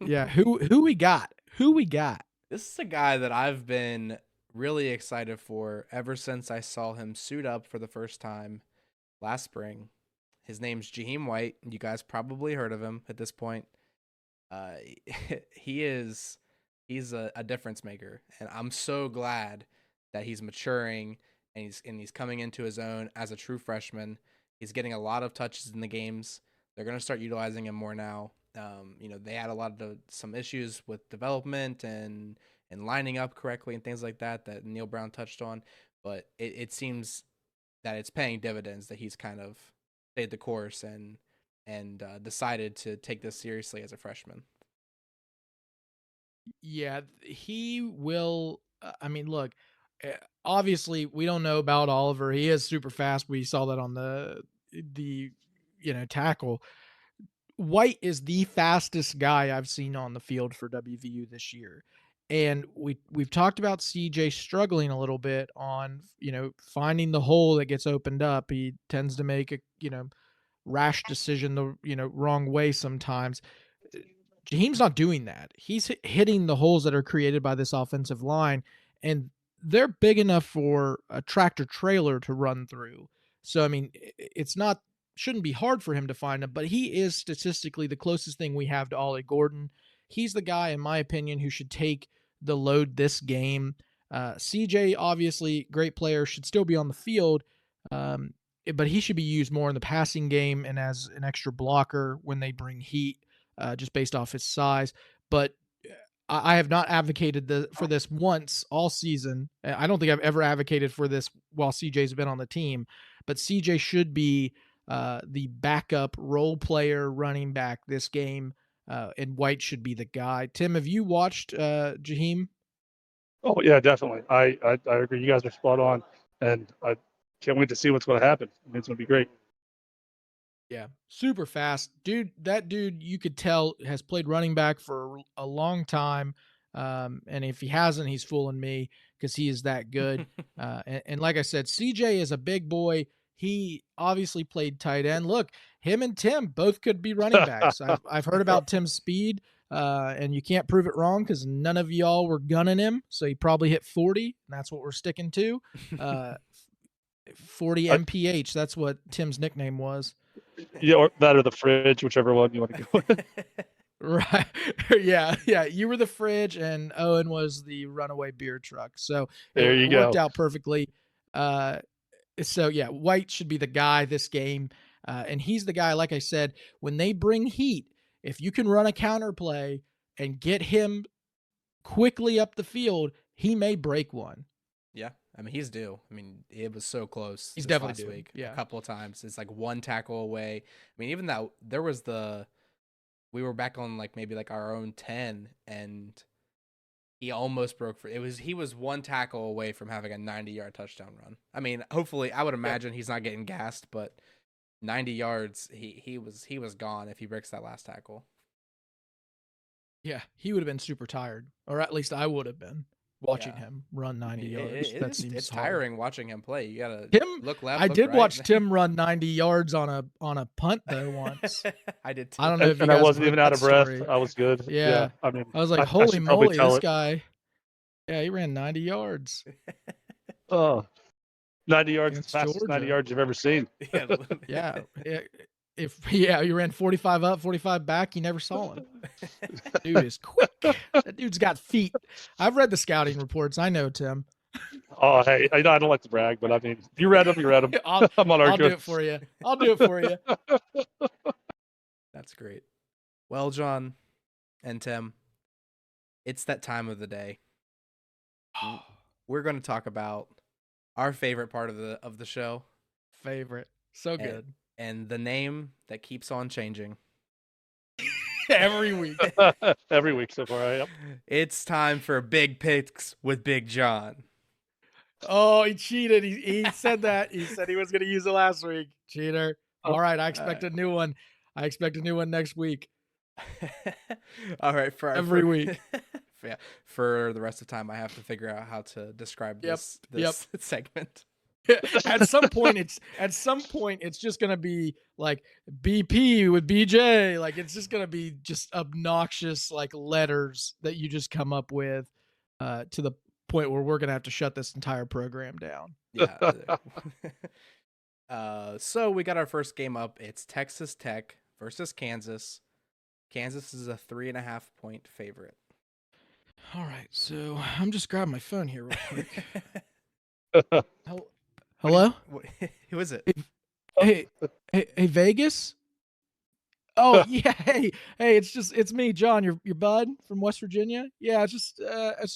yeah, who we got? Who we got? this is a guy that I've been really excited for ever since I saw him suit up for the first time last spring. His name's Jaheim White. You guys probably heard of him at this point. Uh, he's a difference maker, and I'm so glad that he's maturing and he's coming into his own as a true freshman. He's getting a lot of touches in the games. They're going to start utilizing him more now. They had a lot of some issues with development and lining up correctly and things like that Neil Brown touched on, but it seems that it's paying dividends that he's kind of stayed the course and decided to take this seriously as a freshman. Yeah, he will. I mean, look, obviously we don't know about Oliver. He is super fast. We saw that on the tackle. White is the fastest guy I've seen on the field for WVU this year. And we've talked about CJ struggling a little bit on, finding the hole that gets opened up. He tends to make a, rash decision the, wrong way sometimes. Jaheim's not doing that. He's hitting the holes that are created by this offensive line, and they're big enough for a tractor trailer to run through. So, I mean, shouldn't be hard for him to find them, but he is statistically the closest thing we have to Ollie Gordon. He's the guy, in my opinion, who should take the load this game. CJ, obviously, great player, should still be on the field, but he should be used more in the passing game and as an extra blocker when they bring heat, just based off his size. But I have not advocated for this once all season. I don't think I've ever advocated for this while CJ's been on the team, but CJ should be the backup role player running back this game, and White should be the guy. Tim, have you watched Jaheim? Oh yeah, definitely. I agree. You guys are spot on, and I can't wait to see what's going to happen. I mean, it's going to be great. Yeah, super fast. That dude, you could tell, has played running back for a long time. And if he hasn't, he's fooling me because he is that good. And like I said, CJ is a big boy. He obviously played tight end. Look, him and Tim both could be running backs. I've heard about Tim's speed, and you can't prove it wrong because none of y'all were gunning him. So he probably hit 40, and that's what we're sticking to. 40 MPH. That's what Tim's nickname was. Yeah, or that or the fridge, whichever one you want to go with. Right. Yeah. You were the fridge and Owen was the runaway beer truck. So There you it worked go. out perfectly. So yeah, White should be the guy this game. And he's the guy, like I said, when they bring heat, if you can run a counter play and get him quickly up the field, he may break one. Yeah, I mean he's due. I mean it was so close. He's this definitely last due. week. Yeah. A couple of times. It's like one tackle away. I mean even that there was we were back on like maybe like our own 10 and he almost broke for he was one tackle away from having a 90-yard touchdown run. I mean hopefully I would imagine he's not getting gassed, but 90 yards. He was gone if he breaks that last tackle. Yeah, he would have been super tired, or at least I would have been watching him run 90 yards. That seems it's hard. tiring watching him play. You gotta look left. I look did right. watch Tim run 90 yards on a punt though once. I did too. I don't know if you And guys I wasn't have even heard out of that breath. story. I was good. Yeah. I mean, I was like, I holy should probably moly, tell this it. guy. Yeah, he ran 90 yards. Oh, 90 yards, the Against fastest 90 Georgia. yards you've ever seen. Yeah. Yeah, you ran 45 up, 45 back, you never saw him. Dude is quick. That dude's got feet. I've read the scouting reports. I know, Tim. Oh, hey, I don't like to brag, but I mean, you read them, you read them. I'm not I'll arguing. do it for you. I'll do it for you. That's great. Well, John and Tim, it's that time of the day. We're going to talk about our favorite part of the show. Favorite. So good. And the name that keeps on changing. Every week. Every week so far. Yep. It's time for Big Picks with Big John. Oh, he cheated. He said that. He said he was going to use it last week. Cheater. All right, I expect a new one. I expect a new one next week. All right, every week. Yeah, for the rest of the time, I have to figure out how to describe this segment. At some point, it's just gonna be like BP with BJ. Like it's just gonna be just obnoxious like letters that you just come up with, to the point where we're gonna have to shut this entire program down. Yeah. So we got our first game up. It's Texas Tech versus Kansas. Kansas is a 3.5 point favorite. All right, so I'm just grabbing my phone here real quick. Hello? Who is it? Hey, Vegas? Oh yeah, hey, it's me, John, your bud from West Virginia. Yeah, I just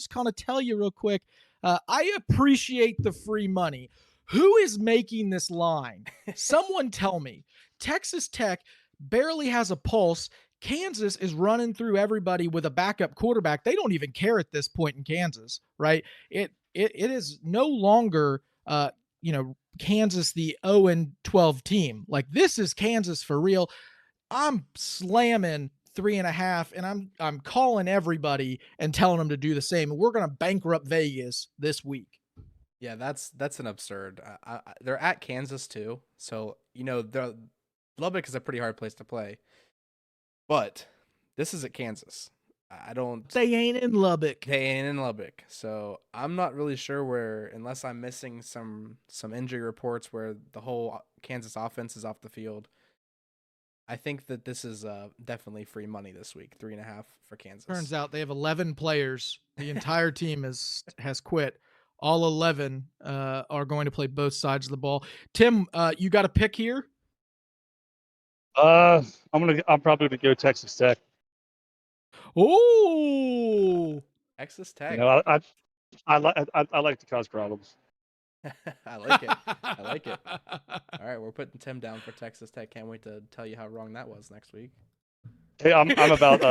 kind of tell you real quick. I appreciate the free money. Who is making this line? Someone tell me. Texas Tech barely has a pulse. Kansas is running through everybody with a backup quarterback. They don't even care at this point in Kansas, right? It is no longer Kansas the 0-12 team. Like this is Kansas for real. I'm slamming 3.5, and I'm calling everybody and telling them to do the same. We're gonna bankrupt Vegas this week. Yeah, that's an absurd. They're at Kansas too, so Lubbock is a pretty hard place to play. But this is at Kansas. They ain't in Lubbock. They ain't in Lubbock. So I'm not really sure unless I'm missing some injury reports where the whole Kansas offense is off the field. I think that this is definitely free money this week. 3.5 for Kansas. Turns out they have 11 players. The entire team has quit. All 11 are going to play both sides of the ball. Tim, you got a pick here? I'm probably gonna go Texas Tech. Oh, Texas Tech. You know, I like to cause problems. I like it. I like it. All right, we're putting Tim down for Texas Tech. Can't wait to tell you how wrong that was next week. Hey, I'm about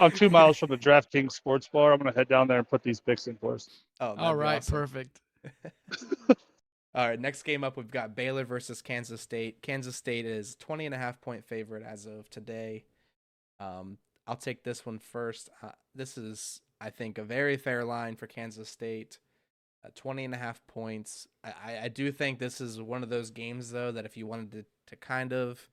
I'm 2 miles from the DraftKings sports bar. I'm gonna head down there and put these picks in for us. Oh, all right, awesome. Perfect. All right, next game up, we've got Baylor versus Kansas State. Kansas State is 20.5 point favorite as of today. I'll take this one first. This is, I think, a very fair line for Kansas State. 20.5 points. I do think this is one of those games, though, that if you wanted to kind of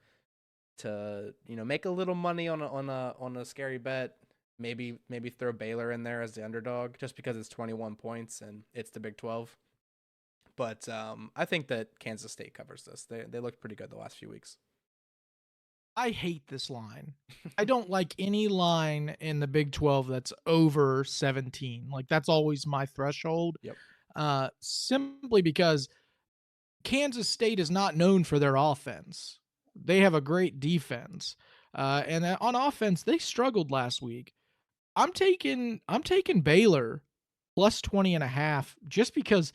make a little money on a scary bet, maybe throw Baylor in there as the underdog, just because it's 21 points and it's the Big 12. But I think that Kansas State covers this. They looked pretty good the last few weeks. I hate this line. I don't like any line in the Big 12 that's over 17. Like that's always my threshold. Yep. Simply because Kansas State is not known for their offense. They have a great defense. And on offense, they struggled last week. I'm taking Baylor plus 20.5 just because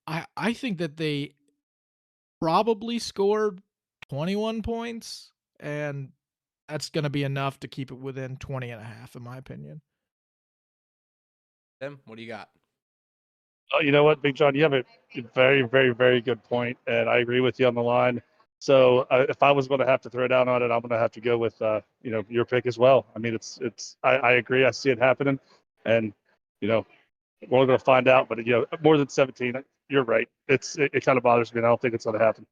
I think that they probably scored 21 points, and that's going to be enough to keep it within 20.5, in my opinion. Tim, what do you got? Oh, you know what, Big John, you have a very, very, very good point, and I agree with you on the line. So if I was going to have to throw down on it, I'm going to have to go with your pick as well. I mean, I agree. I see it happening, and we're going to find out. But more than 17, you're right. It kind of bothers me, and I don't think it's going to happen.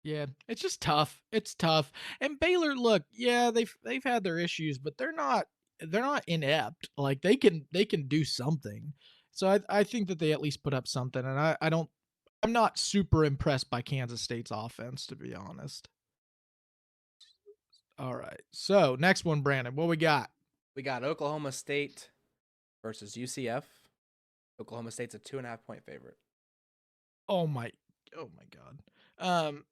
Yeah, it's just tough. It's tough. And Baylor, look, yeah, they've had their issues, but they're not inept. Like they can do something. So I think that they at least put up something. And I'm not super impressed by Kansas State's offense, to be honest. All right. So next one, Brandon, what we got? We got Oklahoma State versus UCF. Oklahoma State's a 2.5-point favorite. Oh my God.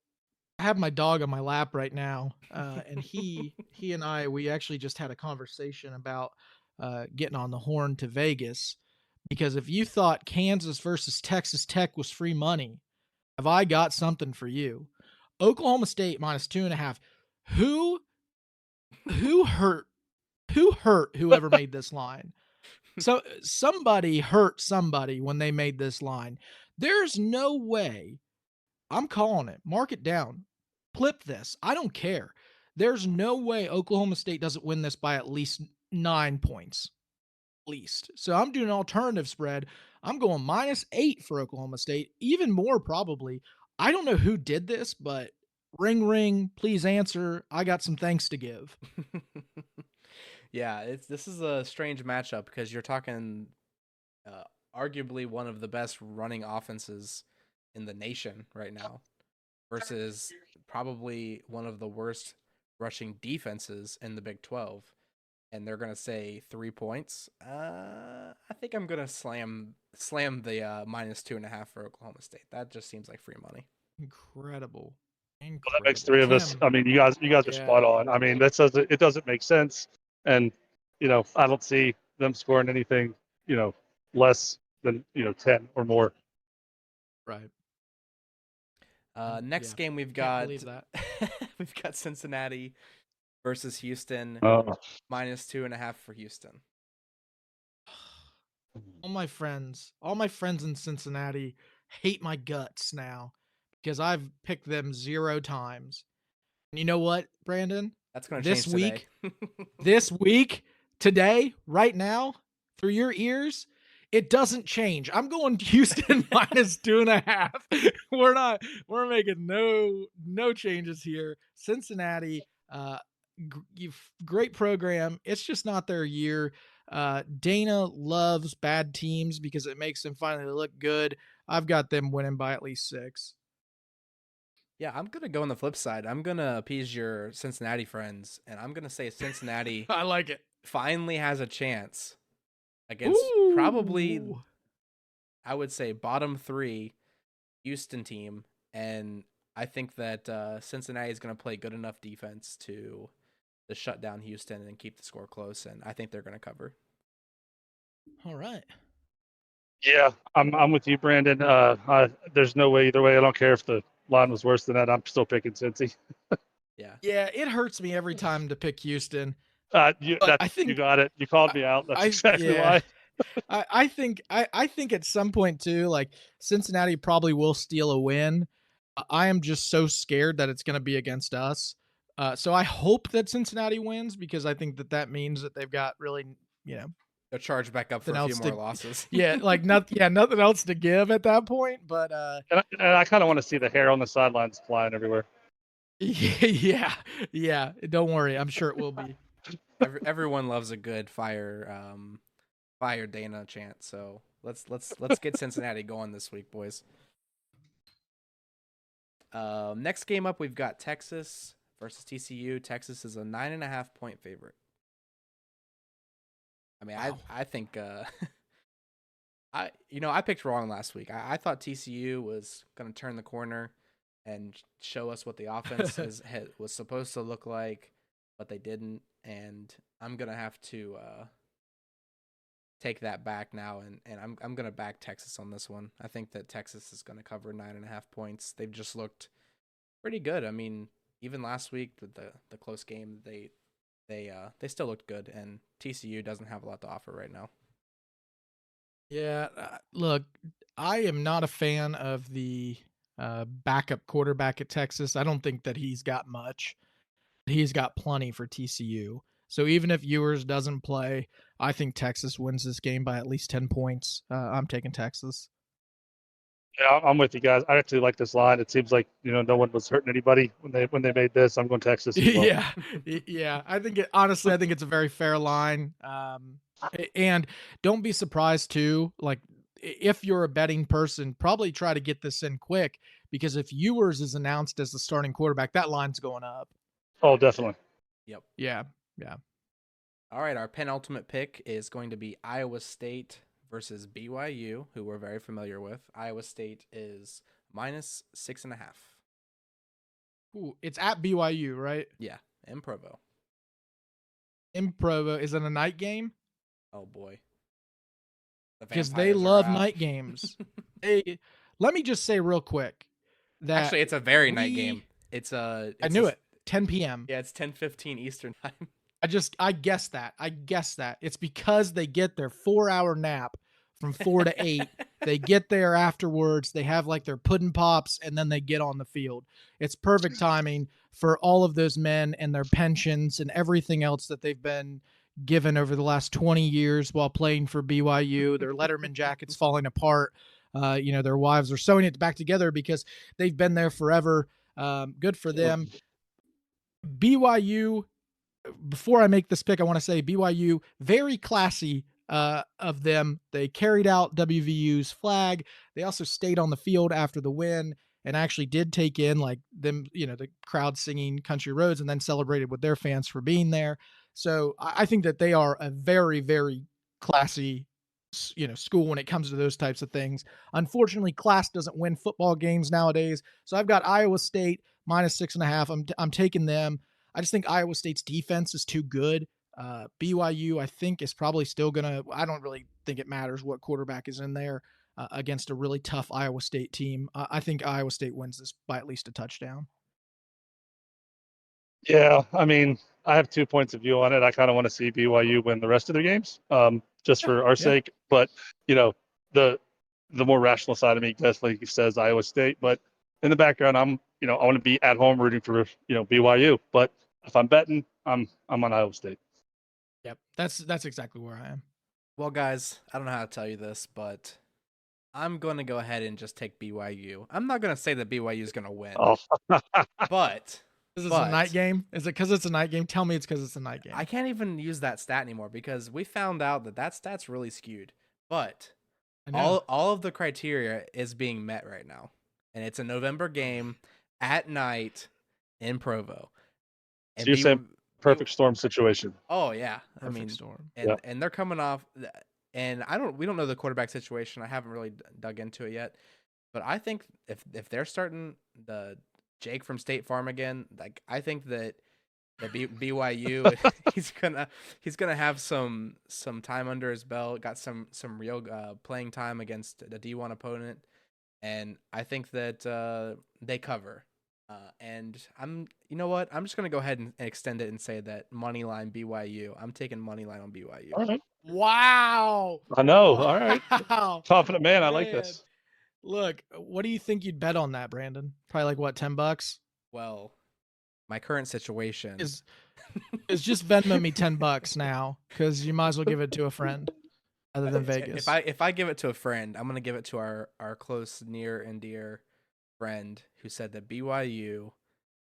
I have my dog on my lap right now, and he and we actually just had a conversation about getting on the horn to Vegas, because if you thought Kansas versus Texas Tech was free money, have I got something for you? Oklahoma State -2.5. Who hurt whoever made this line? So somebody hurt somebody when they made this line. There's no way. I'm calling it. Mark it down. Flip this. I don't care. There's no way Oklahoma State doesn't win this by at least 9 points. At least. So I'm doing an alternative spread. I'm going -8 for Oklahoma State. Even more probably. I don't know who did this, but ring ring, please answer. I got some thanks to give. Yeah, this is a strange matchup because you're talking arguably one of the best running offenses in the nation right now versus probably one of the worst rushing defenses in the Big 12. And they're going to say 3 points. I think I'm going to slam the -2.5 for Oklahoma State. That just seems like free money. Incredible. Well, that makes three of us. I mean, you guys are spot on. I mean, it doesn't make sense. And, I don't see them scoring anything, less than, 10 or more. Right. Next game we've got we've got Cincinnati versus Houston. -2.5 for Houston. All my friends in Cincinnati hate my guts now because I've picked them 0 times. And you know what, Brandon? That's going to change today. This week, today, right now, through your ears, it doesn't change. I'm going Houston -2.5. We're making no changes here. Cincinnati, great program. It's just not their year. Dana loves bad teams because it makes them finally look good. I've got them winning by at least 6. Yeah, I'm going to go on the flip side. I'm going to appease your Cincinnati friends, and I'm going to say Cincinnati I like it. Finally has a chance against probably, I would say, bottom 3 Houston team. And I think that Cincinnati is going to play good enough defense to shut down Houston and keep the score close. And I think they're going to cover. All right. Yeah, I'm with you, Brandon. There's no way either way. I don't care if the line was worse than that. I'm still picking Cincy. Yeah, it hurts me every time to pick Houston. I think you got it. You called me out. That's exactly why. I think at some point too, like Cincinnati probably will steal a win. I am just so scared that it's going to be against us. So I hope that Cincinnati wins because I think that means that they've got really, they're charged back up for a few more losses. Yeah, like nothing else to give at that point. But and I kind of want to see the hair on the sidelines flying everywhere. Yeah. Don't worry, I'm sure it will be. Everyone loves a good fire Dana chant. So let's get Cincinnati going this week, boys. Next game up, we've got Texas versus TCU. Texas is a 9.5-point favorite. I mean, wow. I think I picked wrong last week. I thought TCU was going to turn the corner and show us what the offense was supposed to look like, but they didn't. And I'm going to have to take that back now, and I'm going to back Texas on this one. I think that Texas is going to cover 9.5 points. They've just looked pretty good. I mean, even last week, the close game, they still looked good, and TCU doesn't have a lot to offer right now. Yeah, look, I am not a fan of the backup quarterback at Texas. I don't think that he's got much. He's got plenty for TCU. So even if Ewers doesn't play, I think Texas wins this game by at least 10 points. I'm taking Texas. Yeah, I'm with you guys. I actually like this line. It seems like no one was hurting anybody when they made this. I'm going Texas as well. Yeah. I think honestly, I think it's a very fair line. And don't be surprised too. Like if you're a betting person, probably try to get this in quick because if Ewers is announced as the starting quarterback, that line's going up. Oh, definitely. Yep. Yeah. All right, our penultimate pick is going to be Iowa State versus BYU, who we're very familiar with. Iowa State is -6.5. Ooh, it's at BYU, right? Yeah, in Provo. In Provo. Is it a night game? Oh boy. Because they love night games. Let me just say real quick that actually it's a very night game. I knew it. 10 p.m. Yeah, it's 10:15 Eastern time. I guess that. It's because they get their 4-hour nap from 4 to 8. They get there afterwards. They have like their pudding pops and then they get on the field. It's perfect timing for all of those men and their pensions and everything else that they've been given over the last 20 years while playing for BYU. Their Letterman jackets falling apart. Their wives are sewing it back together because they've been there forever. Good for them. BYU, before I make this pick, I want to say BYU, very classy of them. They carried out WVU's flag. They also stayed on the field after the win and actually did take in like them, the crowd singing Country Roads and then celebrated with their fans for being there. So I think that they are a very, very classy, school when it comes to those types of things. Unfortunately, class doesn't win football games nowadays. So I've got Iowa State -6.5. I'm taking them. I just think Iowa State's defense is too good. BYU, I think, is probably still going to – I don't really think it matters what quarterback is in there against a really tough Iowa State team. I think Iowa State wins this by at least a touchdown. Yeah, I mean, I have 2 points of view on it. I kind of want to see BYU win the rest of their games just for our sake. But, the more rational side of me definitely says Iowa State. But in the background, I want to be at home rooting for, BYU. But if I'm betting, I'm on Iowa State. Yep, that's exactly where I am. Well, guys, I don't know how to tell you this, but I'm going to go ahead and just take BYU. I'm not going to say that BYU is going to win. Oh. But is this a night game? Is it because it's a night game? Tell me it's because it's a night game. I can't even use that stat anymore because we found out that stat's really skewed. But all of the criteria is being met right now. And it's a November game at night in Provo. And so you're saying perfect storm situation. Oh yeah, perfect storm. And they're coming off, and we don't know the quarterback situation. I haven't really dug into it yet, but I think if they're starting the Jake from State Farm again, like I think that the BYU he's gonna have some time under his belt, got some real playing time against a D1 opponent, and I think that they cover. And you know what? I'm just going to go ahead and extend it and say that moneyline BYU. I'm taking moneyline on BYU. All right. Wow. I know. All right. Confident man. I like this. Look, what do you think you'd bet on that, Brandon? Probably like what, $10? Well, my current situation is just Venmo me $10 now because you might as well give it to a friend other than Vegas. If I give it to a friend, I'm going to give it to our close, near and dear friend who said that BYU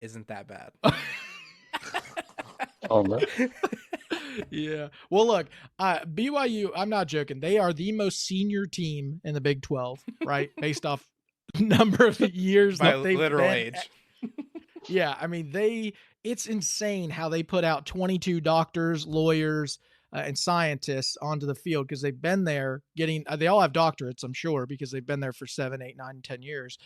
isn't that bad. Oh man. Yeah. Well, look, BYU, I'm not joking. They are the most senior team in the Big 12, right? Based off number of years by that they've literal been age. Yeah, I mean it's insane how they put out 22 doctors, lawyers, and scientists onto the field because they've been there getting. They all have doctorates, I'm sure, because they've been there for 7, 8, 9, 10 years.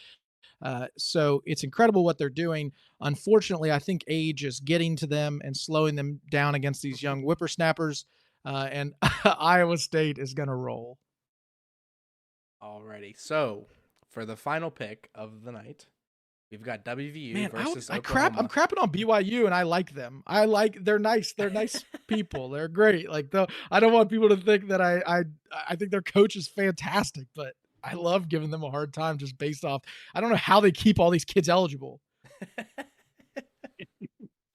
So it's incredible what they're doing. Unfortunately, I think age is getting to them and slowing them down against these young whippersnappers. And Iowa State is going to roll. Alrighty. So for the final pick of the night, we've got WVU versus Oklahoma. I'm crapping on BYU, and I like them. They're nice. They're nice people. They're great. Like, though, I don't want people to think that I think their coach is fantastic, but I love giving them a hard time just based off. I don't know how they keep all these kids eligible.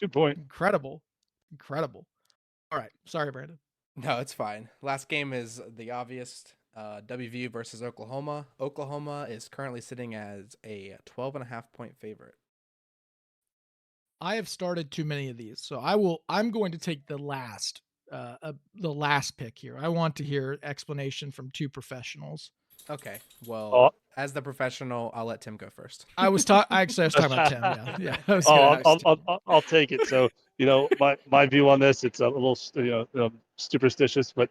Good point. Incredible. All right. Sorry, Brandon. No, it's fine. Last game is the obvious WVU versus Oklahoma. Oklahoma is currently sitting as a 12.5-point favorite. I have started too many of these, so I'm going to take the last pick here. I want to hear explanation from two professionals. Okay. Well, as the professional, I'll let Tim go first. I was talking about Tim. Yeah. I'll take it. So, my view on this, it's a little, superstitious, but,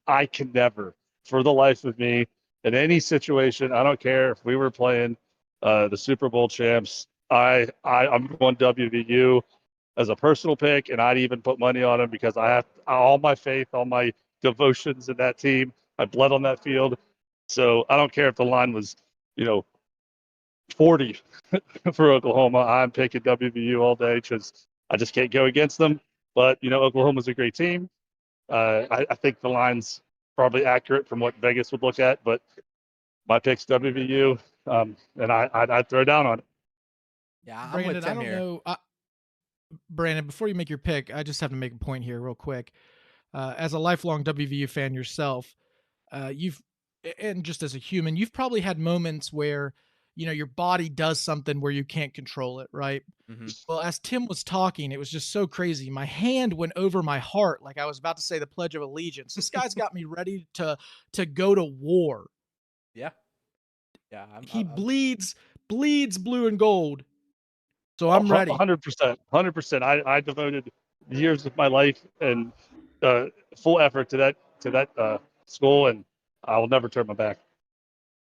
I can never, for the life of me, in any situation, I don't care if we were playing the Super Bowl champs, I'm going WVU as a personal pick, and I'd even put money on them because I have all my faith, all my devotions in that team, my blood on that field. So I don't care if the line was, 40 for Oklahoma. I'm picking WVU all day because I just can't go against them. But, Oklahoma's a great team. I think the line's probably accurate from what Vegas would look at, but my pick's WVU, and I'd throw down on it. Yeah, I'm Brandon, with Tim I don't here. know. Brandon, before you make your pick, I just have to make a point here real quick. As a lifelong WVU fan yourself, and just as a human, you've probably had moments where, your body does something where you can't control it, right? Mm-hmm. Well, as Tim was talking, it was just so crazy. My hand went over my heart like I was about to say the Pledge of Allegiance. This guy's got me ready to go to war. Yeah. Yeah. He bleeds blue and gold. So I'm ready. 100%. I devoted years of my life and full effort to that school, and I will never turn my back.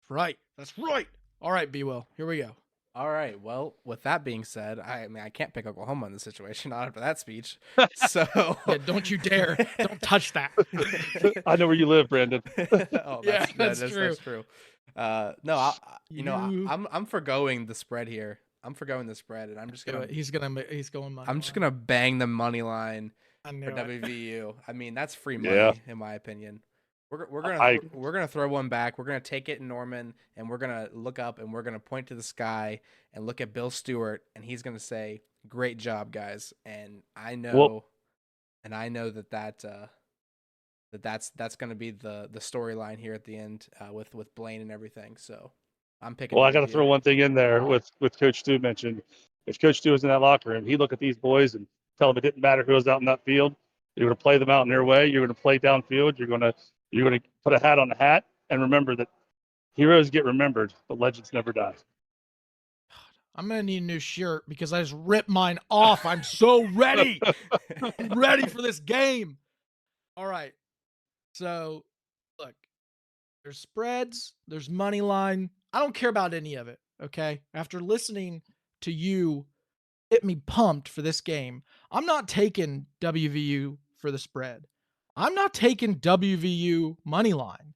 Right. That's right. All right, B-Will. Here we go. All right. Well, with that being said, I can't pick Oklahoma in this situation, not after that speech. So yeah, don't you dare. Don't touch that. I know where you live, Brandon. That's true. That's true. No, I'm forgoing the spread here. I'm forgoing the spread, and I'm just gonna. He's going money. I'm just gonna bang the money line for WVU. I mean, that's free money in my opinion. We're gonna throw one back. We're gonna take it in Norman, and we're gonna look up and we're gonna point to the sky and look at Bill Stewart, and he's gonna say, "Great job, guys." And I know, that's gonna be the storyline here at the end with Blaine and everything. So I'm picking. Well, I got to throw one thing in there with Coach Stu mentioned. If Coach Stu was in that locker room, he'd look at these boys and tell them it didn't matter who was out in that field. You're going to play them out in their way. You're going to play downfield. You're going to put a hat on the hat and remember that heroes get remembered, but legends never die. I'm going to need a new shirt because I just ripped mine off. I'm so ready. I'm ready for this game. All right. So, look, there's spreads, there's money line. I don't care about any of it, okay? After listening to you get me pumped for this game, I'm not taking WVU for the spread. I'm not taking WVU money line.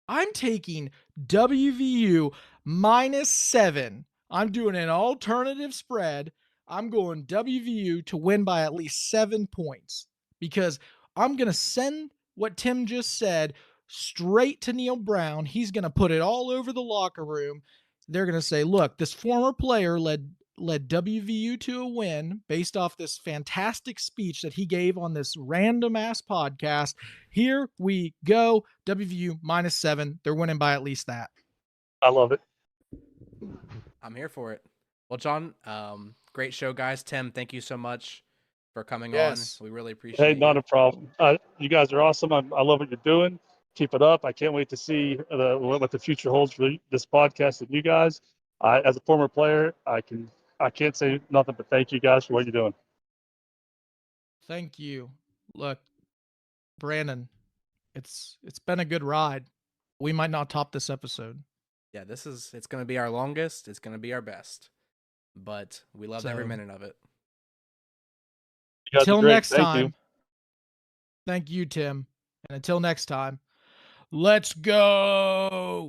I'm taking WVU -7. I'm doing an alternative spread. I'm going WVU to win by at least 7 points because I'm going to send what Tim just said straight to Neil Brown. He's going to put it all over the locker room. They're going to say, look, this former player led WVU to a win based off this fantastic speech that he gave on this random ass podcast. Here we go. WVU -7. They're winning by at least that. I love it. I'm here for it. Well, John, great show, guys. Tim, thank you so much for coming on. We really appreciate it. Hey, not a problem. You guys are awesome. I love what you're doing. Keep it up. I can't wait to see what the future holds for this podcast and you guys. As a former player, I can't say nothing but thank you guys for what you're doing. Thank you. Look, Brandon, it's been a good ride. We might not top this episode. Yeah, it's going to be our longest. It's going to be our best. But we loved every minute of it. Until next time. Thank you, Tim. And until next time, let's go.